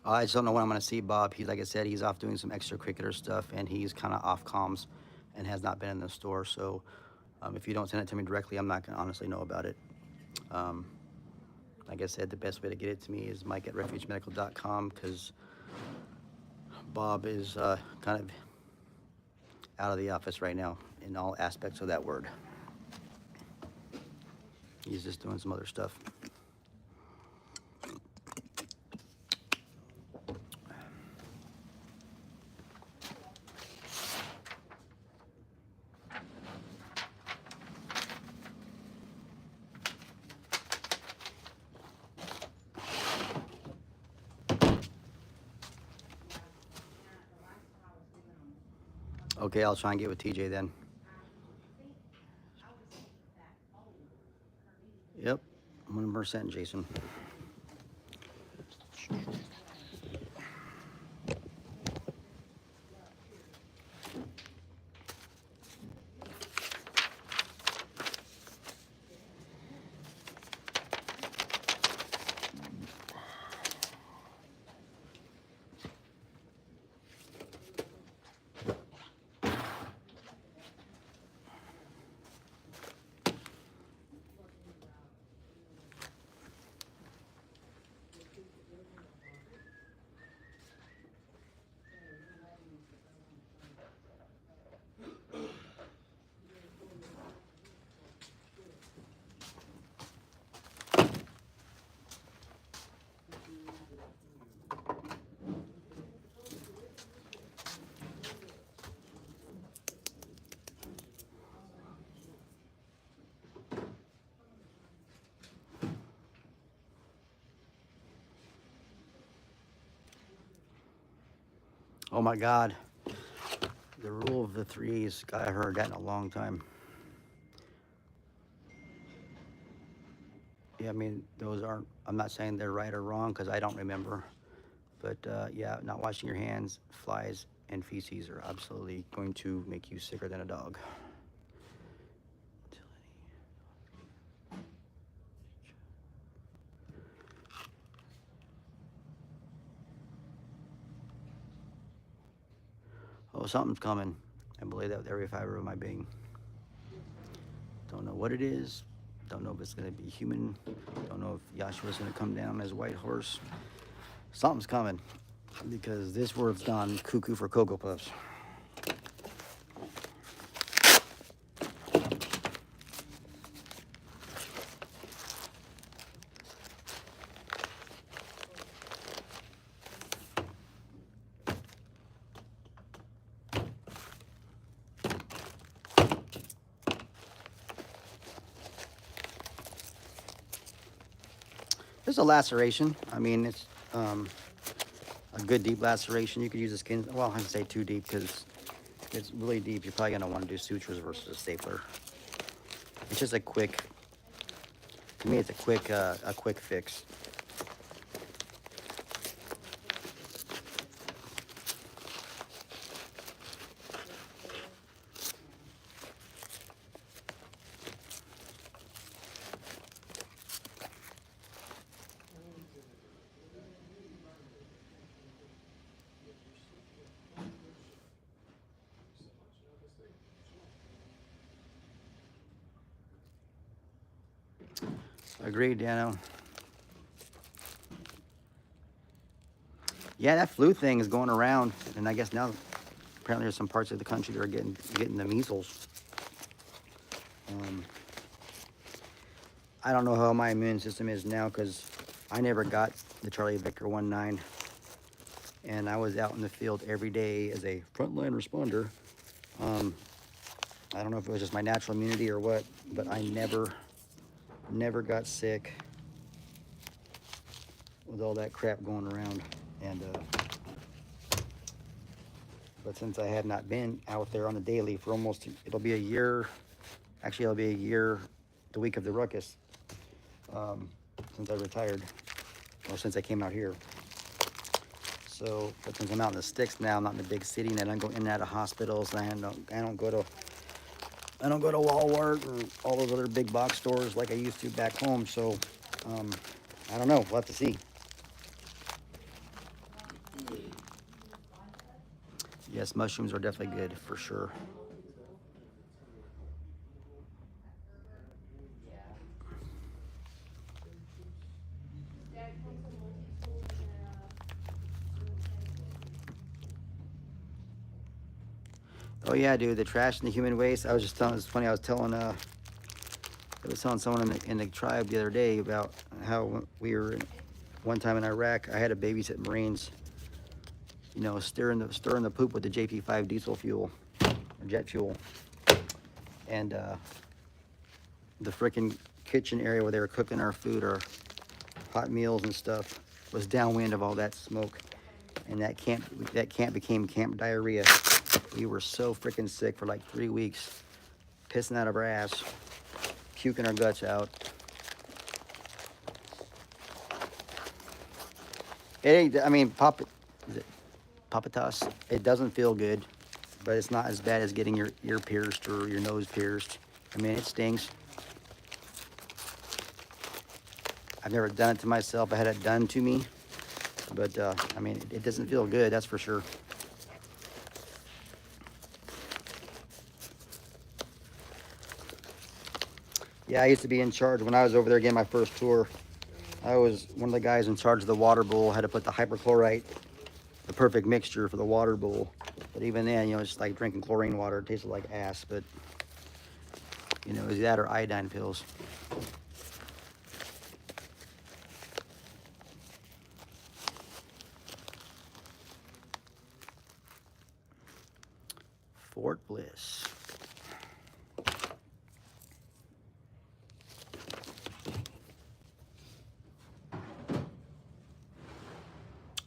I just don't know when I'm going to see Bob. He's, like I said, he's off doing some extracurricular stuff, and he's kind of off comms and has not been in the store. So if you don't send it to me directly, I'm not going to honestly know about it. Like I said, the best way to get it to me is mike@refugemedical.com, because Bob is kind of out of the office right now in all aspects of that word. He's just doing some other stuff. Okay, I'll try and get with TJ then. Yep, 100%, Jason. Oh my God. The rule of the threes. God, I heard that in a long time. Yeah, I mean, those aren't, I'm not saying they're right or wrong because I don't remember. But yeah, not washing your hands, flies, and feces are absolutely going to make you sicker than a dog. Oh, something's coming. I believe that with every fiber of my being. Don't know what it is. Don't know if it's going to be human. Don't know if Yahshua's going to come down on his white horse. Something's coming because this world's gone cuckoo for Cocoa Puffs. There's a laceration. I mean, it's a good deep laceration. You could use a skin. Well, I can say too deep because it's really deep. You're probably gonna want to do sutures versus a stapler. It's just a quick. To me, it's a quick fix. Agreed, Dano. Yeah, that flu thing is going around, and I guess now apparently there's some parts of the country that are getting the measles. I don't know how my immune system is now because I never got the Charlie Victor 19, and I was out in the field every day as a frontline responder. I don't know if it was just my natural immunity or what, but I never got sick with all that crap going around. And but since I have not been out there on the daily for almost, it'll be a year. Actually, it'll be a year the week of the ruckus since I retired, or since I came out here. So, but since I'm out in the sticks now, I'm not in the big city, and I don't go in and out of hospitals. And I don't go to Walmart and all those other big box stores like I used to back home. So, I don't know. We'll have to see. Yes, mushrooms are definitely good for sure. Oh yeah, dude, the trash and the human waste. I was just telling. It's funny. I was telling someone in the tribe the other day about how we were one time in Iraq. I had to babysit Marines. You know, stirring the poop with the JP5 diesel fuel, or jet fuel, and the frickin' kitchen area where they were cooking our food, our hot meals and stuff, was downwind of all that smoke, and that camp became camp diarrhea. We were so freaking sick for like 3 weeks, pissing out of our ass, puking our guts out. It ain't, I mean, Papatas, it doesn't feel good, but it's not as bad as getting your ear pierced or your nose pierced. I mean, it stings. I've never done it to myself. I had it done to me, but I mean, it doesn't feel good, that's for sure. Yeah, I used to be in charge when I was over there getting my first tour. I was one of the guys in charge of the water bowl. Had to put the hyperchlorite, the perfect mixture for the water bowl. But even then, you know, it's like drinking chlorine water. It tasted like ass, but, you know, it was that or iodine pills. Fort Bliss.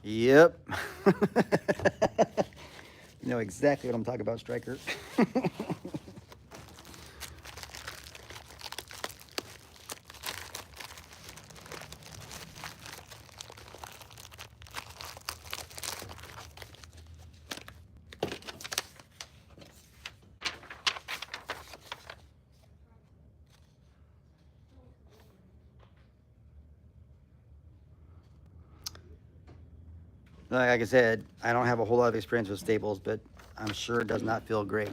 Yep. know exactly what I'm talking about, Striker. Like I said, I don't have a whole lot of experience with staples, but I'm sure it does not feel great.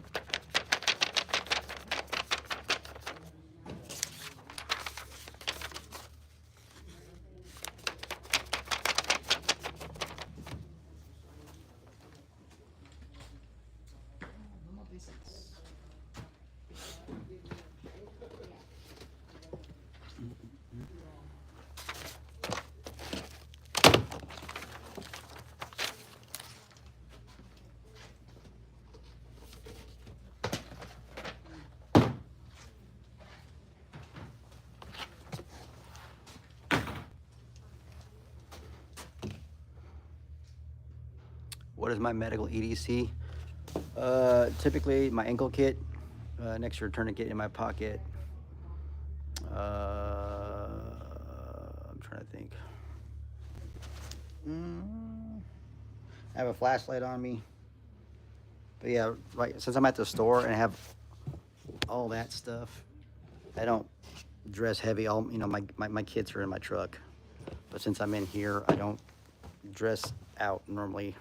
What is my medical EDC? Typically my ankle kit, an extra tourniquet in my pocket. I'm trying to think. I have a flashlight on me. But yeah, like since I'm at the store and I have all that stuff, I don't dress heavy. All my kits are in my truck. But since I'm in here, I don't dress out normally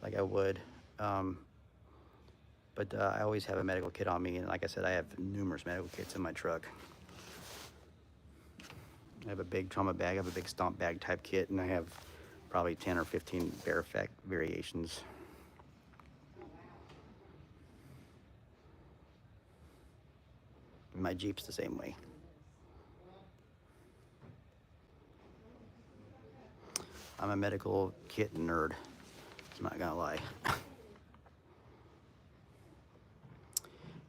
like I would. But I always have a medical kit on me, and like I said, I have numerous medical kits in my truck. I have a big trauma bag, I have a big stomp bag type kit, and I have probably 10 or 15 bare effect variations. My Jeep's the same way. I'm a medical kit nerd. I'm not gonna lie.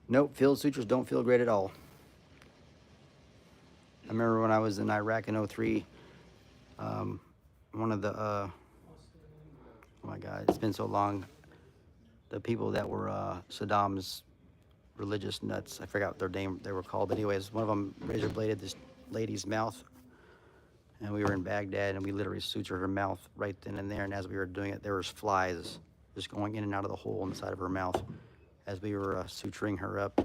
Nope, field sutures don't feel great at all. I remember when I was in Iraq in 03, one of the, oh my God, it's been so long. The people that were Saddam's religious nuts, I forgot what their name they were called, but anyways, one of them razor bladed this lady's mouth, and we were in Baghdad, and we literally sutured her mouth right then and there, and as we were doing it, there was flies just going in and out of the hole in the side of her mouth as we were suturing her up,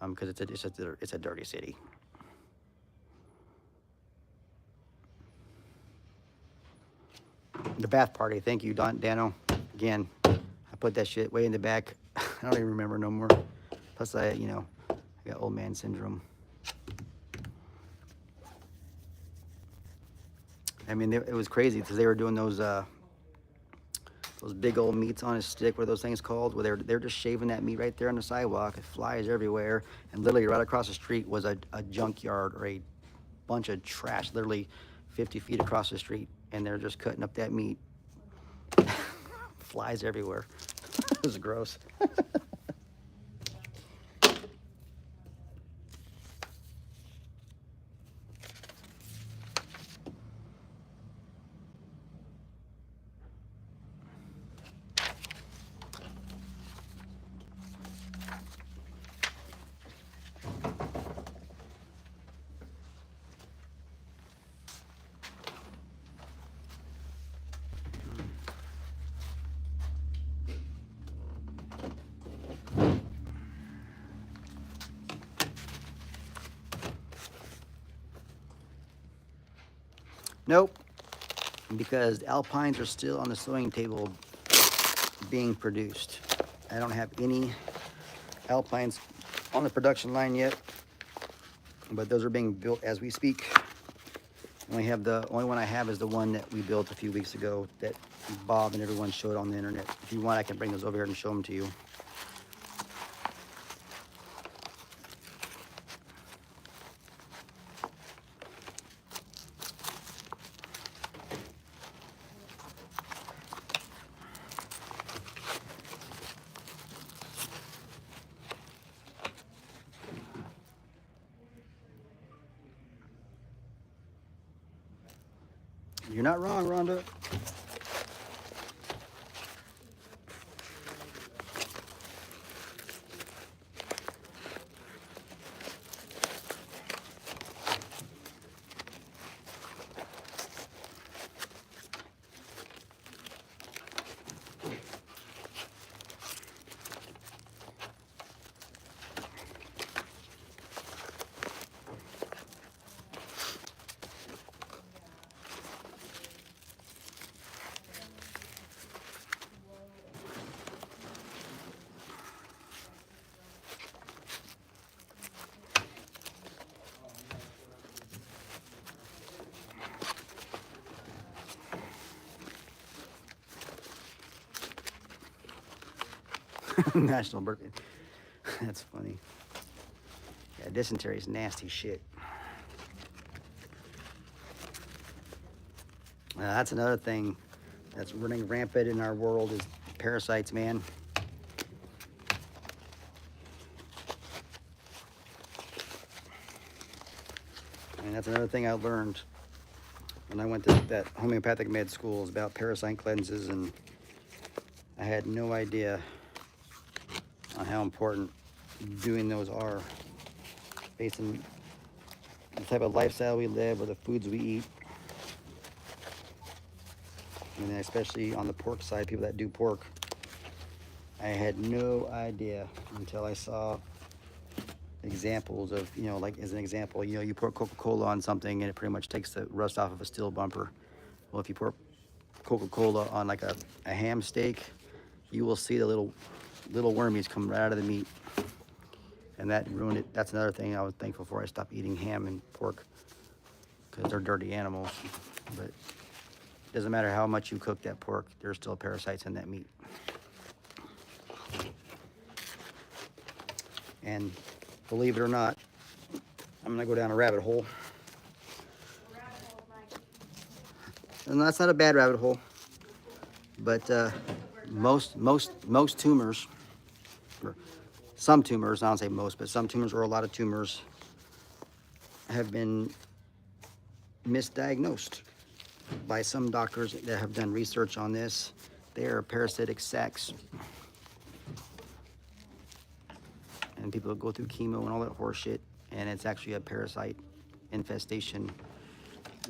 because it's a dirty city. The bath party, thank you, Dano. Again, I put that shit way in the back. I don't even remember no more. Plus, I got old man syndrome. I mean, it was crazy because they were doing those big old meats on a stick. What are those things called? Where they're just shaving that meat right there on the sidewalk. Flies everywhere, and literally right across the street was a junkyard or a bunch of trash, literally 50 feet across the street, and they're just cutting up that meat. Flies everywhere. It was gross. Nope, because the Alpines are still on the sewing table being produced. I don't have any Alpines on the production line yet, but those are being built as we speak. The only one I have is the one that we built a few weeks ago that Bob and everyone showed on the internet. If you want, I can bring those over here and show them to you. You're not wrong, Rhonda. National birthday. That's funny. Yeah, dysentery is nasty shit. That's another thing that's running rampant in our world is parasites, man. And that's another thing I learned when I went to that homeopathic med school is about parasite cleanses, and I had no idea on how important doing those are based on the type of lifestyle we live or the foods we eat. And then especially on the pork side, people that do pork, I had no idea until I saw examples of, you know, like as an example, you know, you pour Coca-Cola on something and it pretty much takes the rust off of a steel bumper. Well, if you pour Coca-Cola on like a ham steak, you will see the little wormies come right out of the meat. And that ruined it. That's another thing I was thankful for. I stopped eating ham and pork because they're dirty animals. But it doesn't matter how much you cook that pork, there's still parasites in that meat. And believe it or not, I'm gonna go down a rabbit hole. And that's not a bad rabbit hole, but most tumors, or some tumors, I don't say most, but some tumors or a lot of tumors have been misdiagnosed by some doctors that have done research on this. They are parasitic sacs. And people go through chemo and all that horse shit, and it's actually a parasite infestation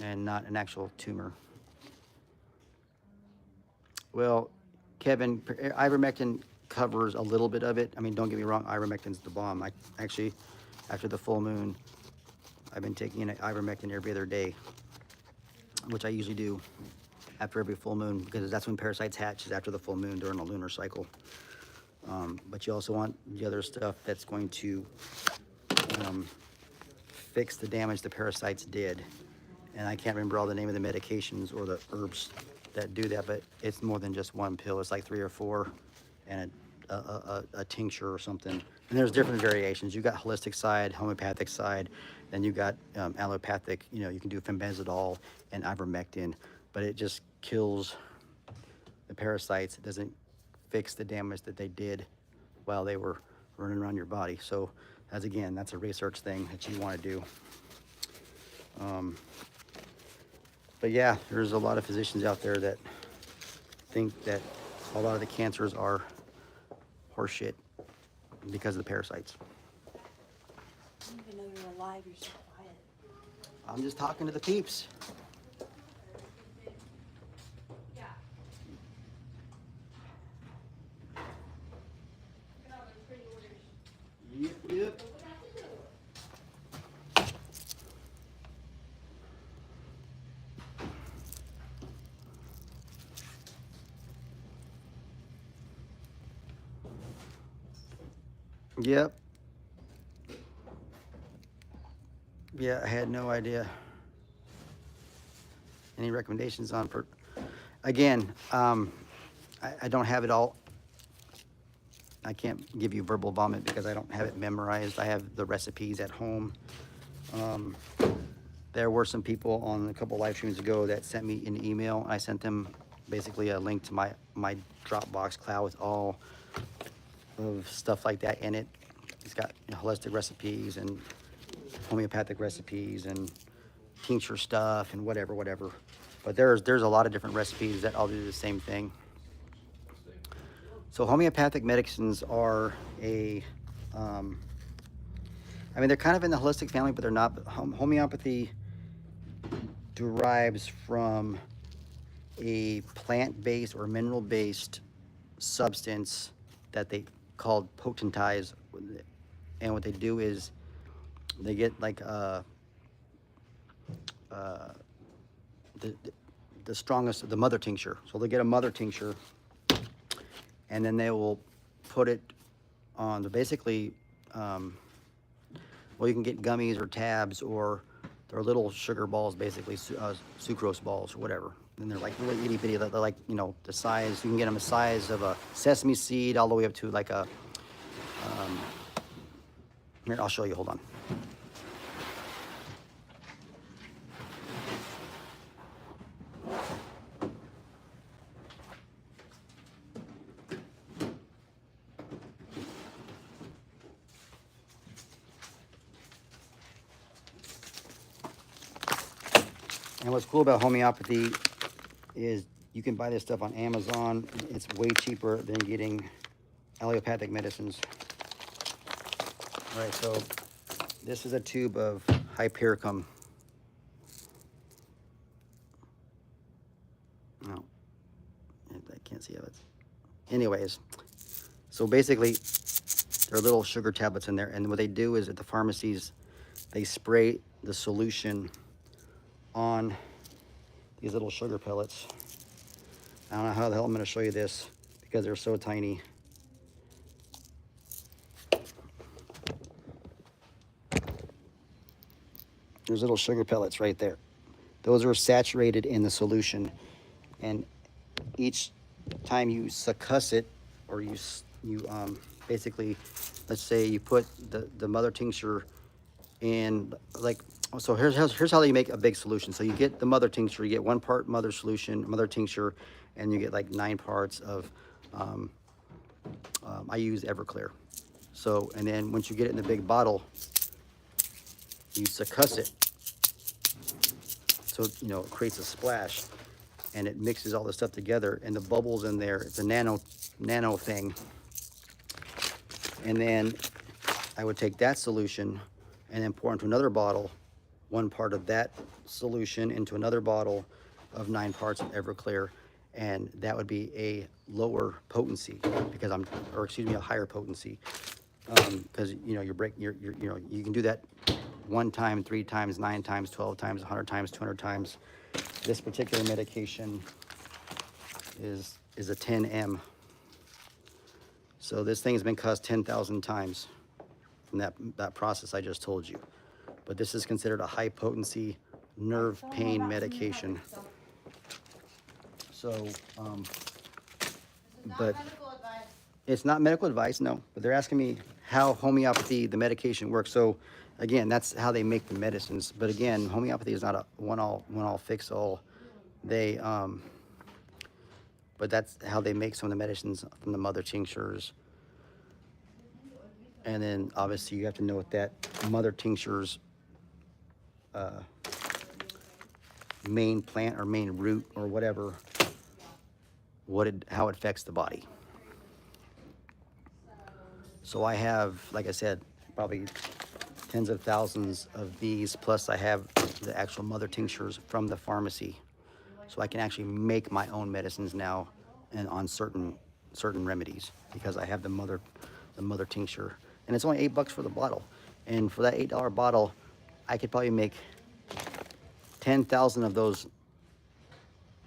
and not an actual tumor. Well, Kevin, ivermectin covers a little bit of it. I mean, don't get me wrong, ivermectin's the bomb. I actually, after the full moon, I've been taking an ivermectin every other day, which I usually do after every full moon because that's when parasites hatch, is after the full moon during the lunar cycle. But you also want the other stuff that's going to fix the damage the parasites did. And I can't remember all the name of the medications or the herbs that do that, but it's more than just one pill. It's like 3 or 4 and a tincture or something. And there's different variations. You got holistic side, homeopathic side, then you got allopathic, you know, you can do fenbendazole and ivermectin, but it just kills the parasites. It doesn't fix the damage that they did while they were running around your body. So that's a research thing that you want to do. But yeah, there's a lot of physicians out there that think that a lot of the cancers are horseshit because of the parasites. I don't even know you're alive. You're so quiet. I'm just talking to the peeps. Yep. Yep. Yeah, I had no idea. Any recommendations on for? Again, I don't have it all. I can't give you verbal vomit because I don't have it memorized. I have the recipes at home. There were some people on a couple live streams ago that sent me an email. I sent them basically a link to my Dropbox cloud with all of stuff like that in it. It's got holistic recipes and homeopathic recipes and tincture stuff and whatever. But there's a lot of different recipes that all do the same thing. So homeopathic medicines are they're kind of in the holistic family, but they're not. Homeopathy derives from a plant-based or mineral-based substance that they called potentize. And what they do is they get like the strongest, the mother tincture. So they get a mother tincture, and then they will put it on the basically, well, you can get gummies or tabs, or they're little sugar balls, basically sucrose balls or whatever. And they're like really itty bitty. They're like, you know, the size, you can get them the size of a sesame seed all the way up to like a, here, I'll show you, hold on. And what's cool about homeopathy is you can buy this stuff on Amazon. It's way cheaper than getting allopathic medicines. All right, so this is a tube of hypericum. No, I can't see it. Anyways, so basically, there are little sugar tablets in there, and what they do is at the pharmacies, they spray the solution on these little sugar pellets. I don't know how the hell I'm going to show you this because they're so tiny. There's little sugar pellets right there. Those are saturated in the solution, and each time you succuss it, or you basically, let's say you put the mother tincture in, like, so here's how you make a big solution. So you get the mother tincture, you get 1 part mother solution, mother tincture, and you get like 9 parts of, I use Everclear. So, and then once you get it in the big bottle, you succuss it. So, you know, it creates a splash, and it mixes all this stuff together, and the bubbles in there, it's a nano thing. And then I would take that solution and then pour into another bottle, 1 part of that solution into another bottle of 9 parts of Everclear, and that would be a lower potency because a higher potency, because you know you can do that 1 time, 3 times, 9 times, 12 times, 100 times, 200 times. This particular medication is a 10M. So this thing has been cussed 10,000 times from that process I just told you. But this is considered a high potency nerve pain medication. So, but it's not medical advice, no. But they're asking me how homeopathy, the medication works. So again, that's how they make the medicines. But again, homeopathy is not a one-all fix all. They, but that's how they make some of the medicines from the mother tinctures. And then obviously you have to know what that mother tincture's main plant or main root or whatever, how it affects the body. So I have, like I said, probably tens of thousands of these, plus I have the actual mother tinctures from the pharmacy. So I can actually make my own medicines now and on certain remedies because I have the mother tincture. And it's only $8 for the bottle. And for that $8 bottle, I could probably make 10,000 of those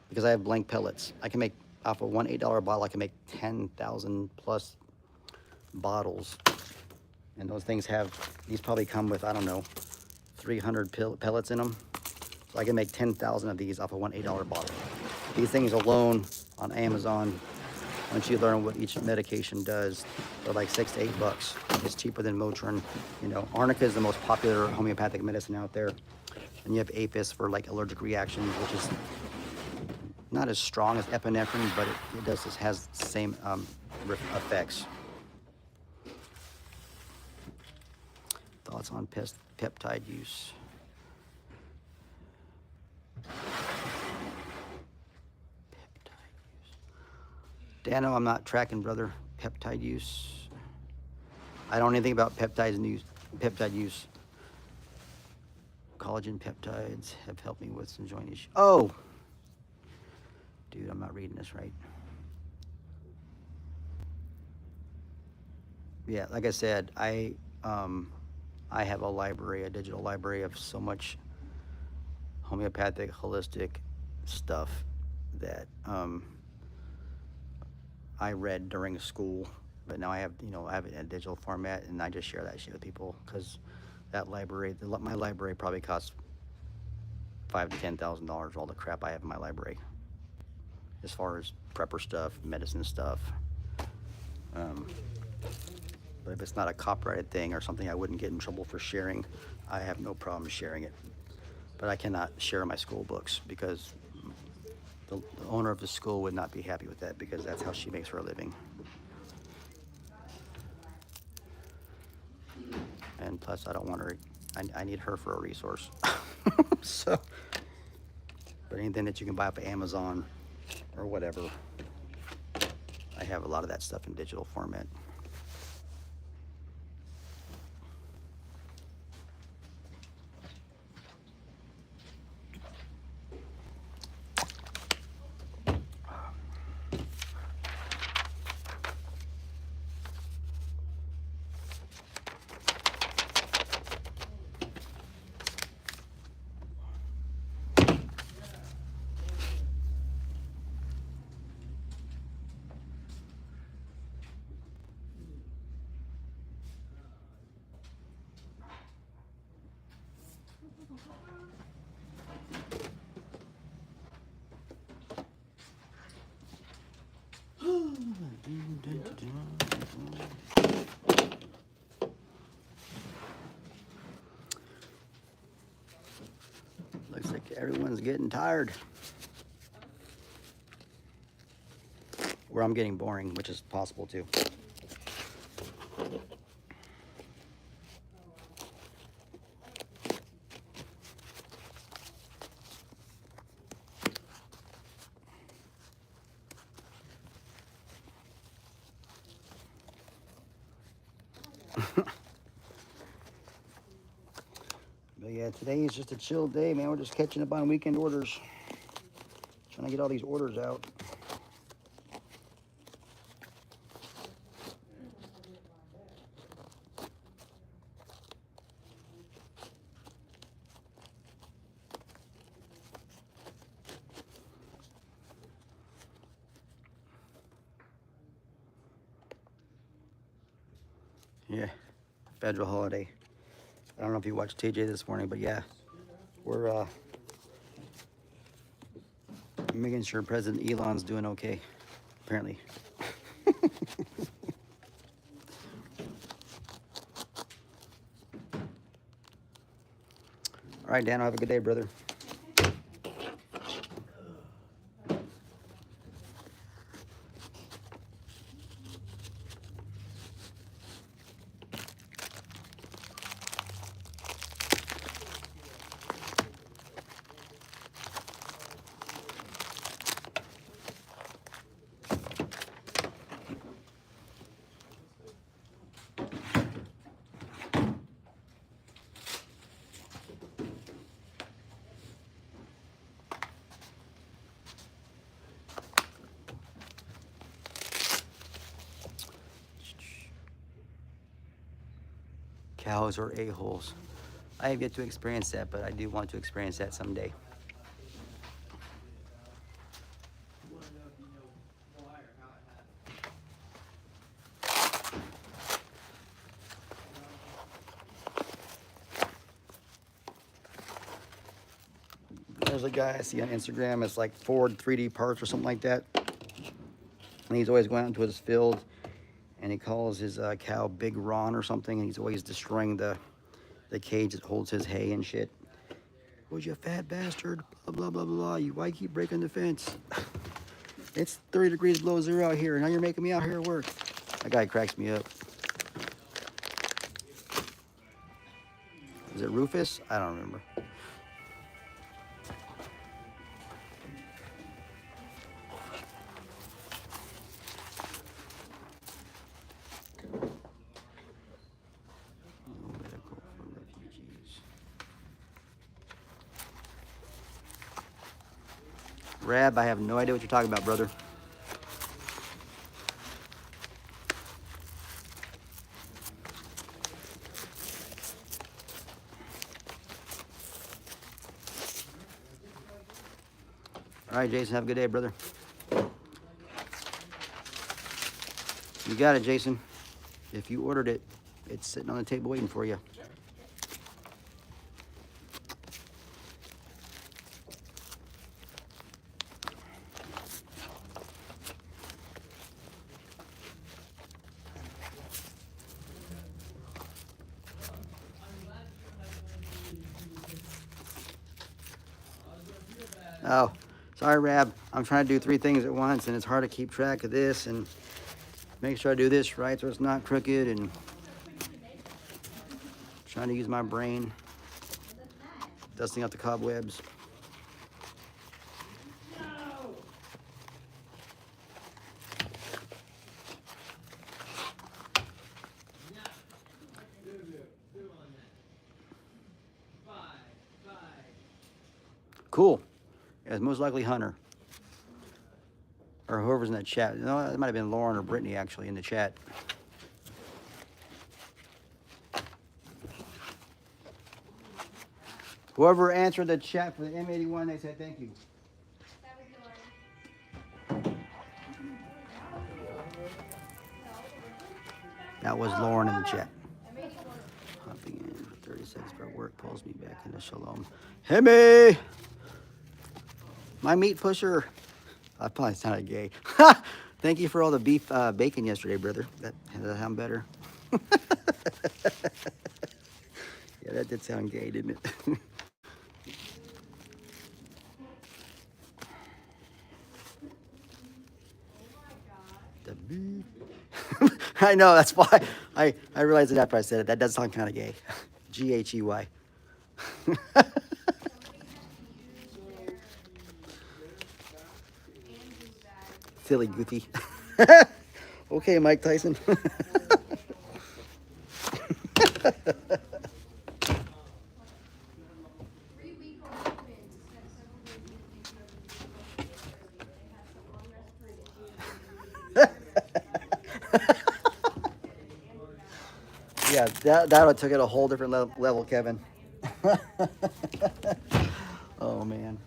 because I have blank pellets. I can make, off of one $8 bottle, I can make 10,000 plus bottles. And those things these probably come with, I don't know, 300 pellets in them. So I can make 10,000 of these off of one $8 bottle. These things alone on Amazon, once you learn what each medication does, they're like $6 to $8. It's cheaper than Motrin. You know, arnica is the most popular homeopathic medicine out there. And you have Apis for like allergic reactions, which is not as strong as epinephrine, but it has the same effects. Thoughts on peptide use? Dano, I'm not tracking, brother. Peptide use. I don't know anything about peptide use. Collagen peptides have helped me with some joint issues. Oh! Dude, I'm not reading this right. Yeah, like I said, I have a digital library of so much homeopathic, holistic stuff that I read during school, but now I have it in a digital format, and I just share that shit with people because that library, my library probably costs $5,000 to $10,000. All the crap I have in my library. as far as prepper stuff, medicine stuff. But if it's not a copyrighted thing or something I wouldn't get in trouble for sharing, I have no problem sharing it. But I cannot share my school books because the owner of the school would not be happy with that because that's how she makes her living. And plus, I don't want her, I need her for a resource. So, but anything that you can buy off of Amazon or whatever, I have a lot of that stuff in digital format. Looks like everyone's getting tired. Or I'm getting boring, which is possible too. But yeah, today is just a chill day, man. We're just catching up on weekend orders. Trying to get all these orders out. Yeah, federal holiday. I don't know if you watched TJ this morning, but yeah, we're making sure President Elon's doing okay, apparently. All right, Dan, have a good day, brother. Cows are a-holes. I have yet to experience that, but I do want to experience that someday. There's a guy I see on Instagram, it's like Ford 3D parts or something like that. And he's always going out into his field and he calls his cow Big Ron or something, and he's always destroying the cage that holds his hay and shit. Would you fat bastard? Blah, blah, blah, blah. Why you keep breaking the fence? It's 30 degrees below zero out here, and now you're making me out here work. That guy cracks me up. Is it Rufus? I don't remember. Medical for refugees. Rab, I have no idea what you're talking about, brother. All right, Jason, have a good day, brother. You got it, Jason. If you ordered it, it's sitting on the table waiting for you. Oh, sorry, Rab. I'm trying to do 3 things at once, and it's hard to keep track of this and make sure I do this right so it's not crooked, and trying to use my brain, dusting out the cobwebs. Cool. Yeah, it's most likely Hunter. Or whoever's in that chat. No, it might have been Lauren or Brittany actually in the chat. Whoever answered the chat for the M81, they said thank you. That was Lauren in the chat. Hopping in for 30 seconds for work pulls me back into Shalom. Hemi! My meat pusher. I probably sounded gay. Thank you for all the beef bacon yesterday, brother. That sound better. Yeah, that did sound gay, didn't it? The beef. I know, that's why I realized it after I said it. That does sound kind of gay. G-H-E-Y. Silly goofy. Okay, Mike Tyson. Yeah, that took it a whole different level, Kevin. Oh, man.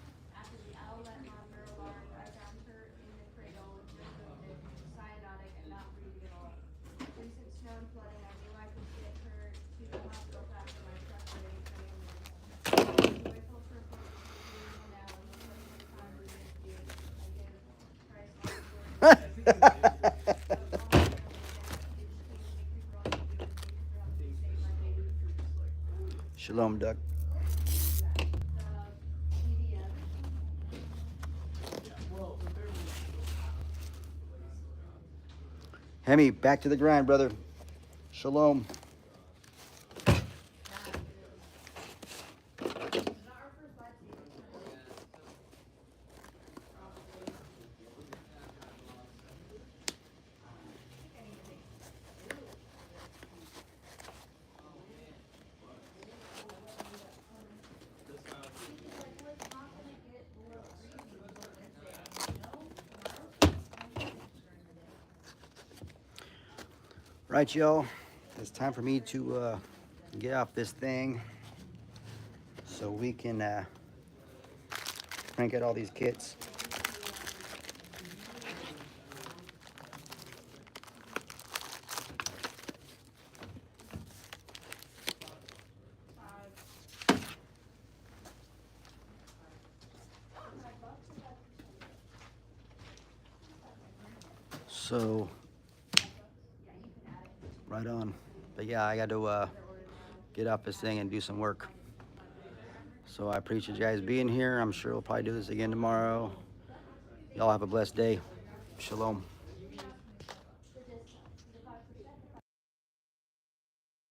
Shalom, Doug. Hemi, back to the grind, brother. Shalom. Right, y'all. It's time for me to get off this thing so we can crank out all these kits. So, right on. But yeah, I got to get off this thing and do some work. So I appreciate you guys being here. I'm sure we'll probably do this again tomorrow. Y'all have a blessed day. Shalom.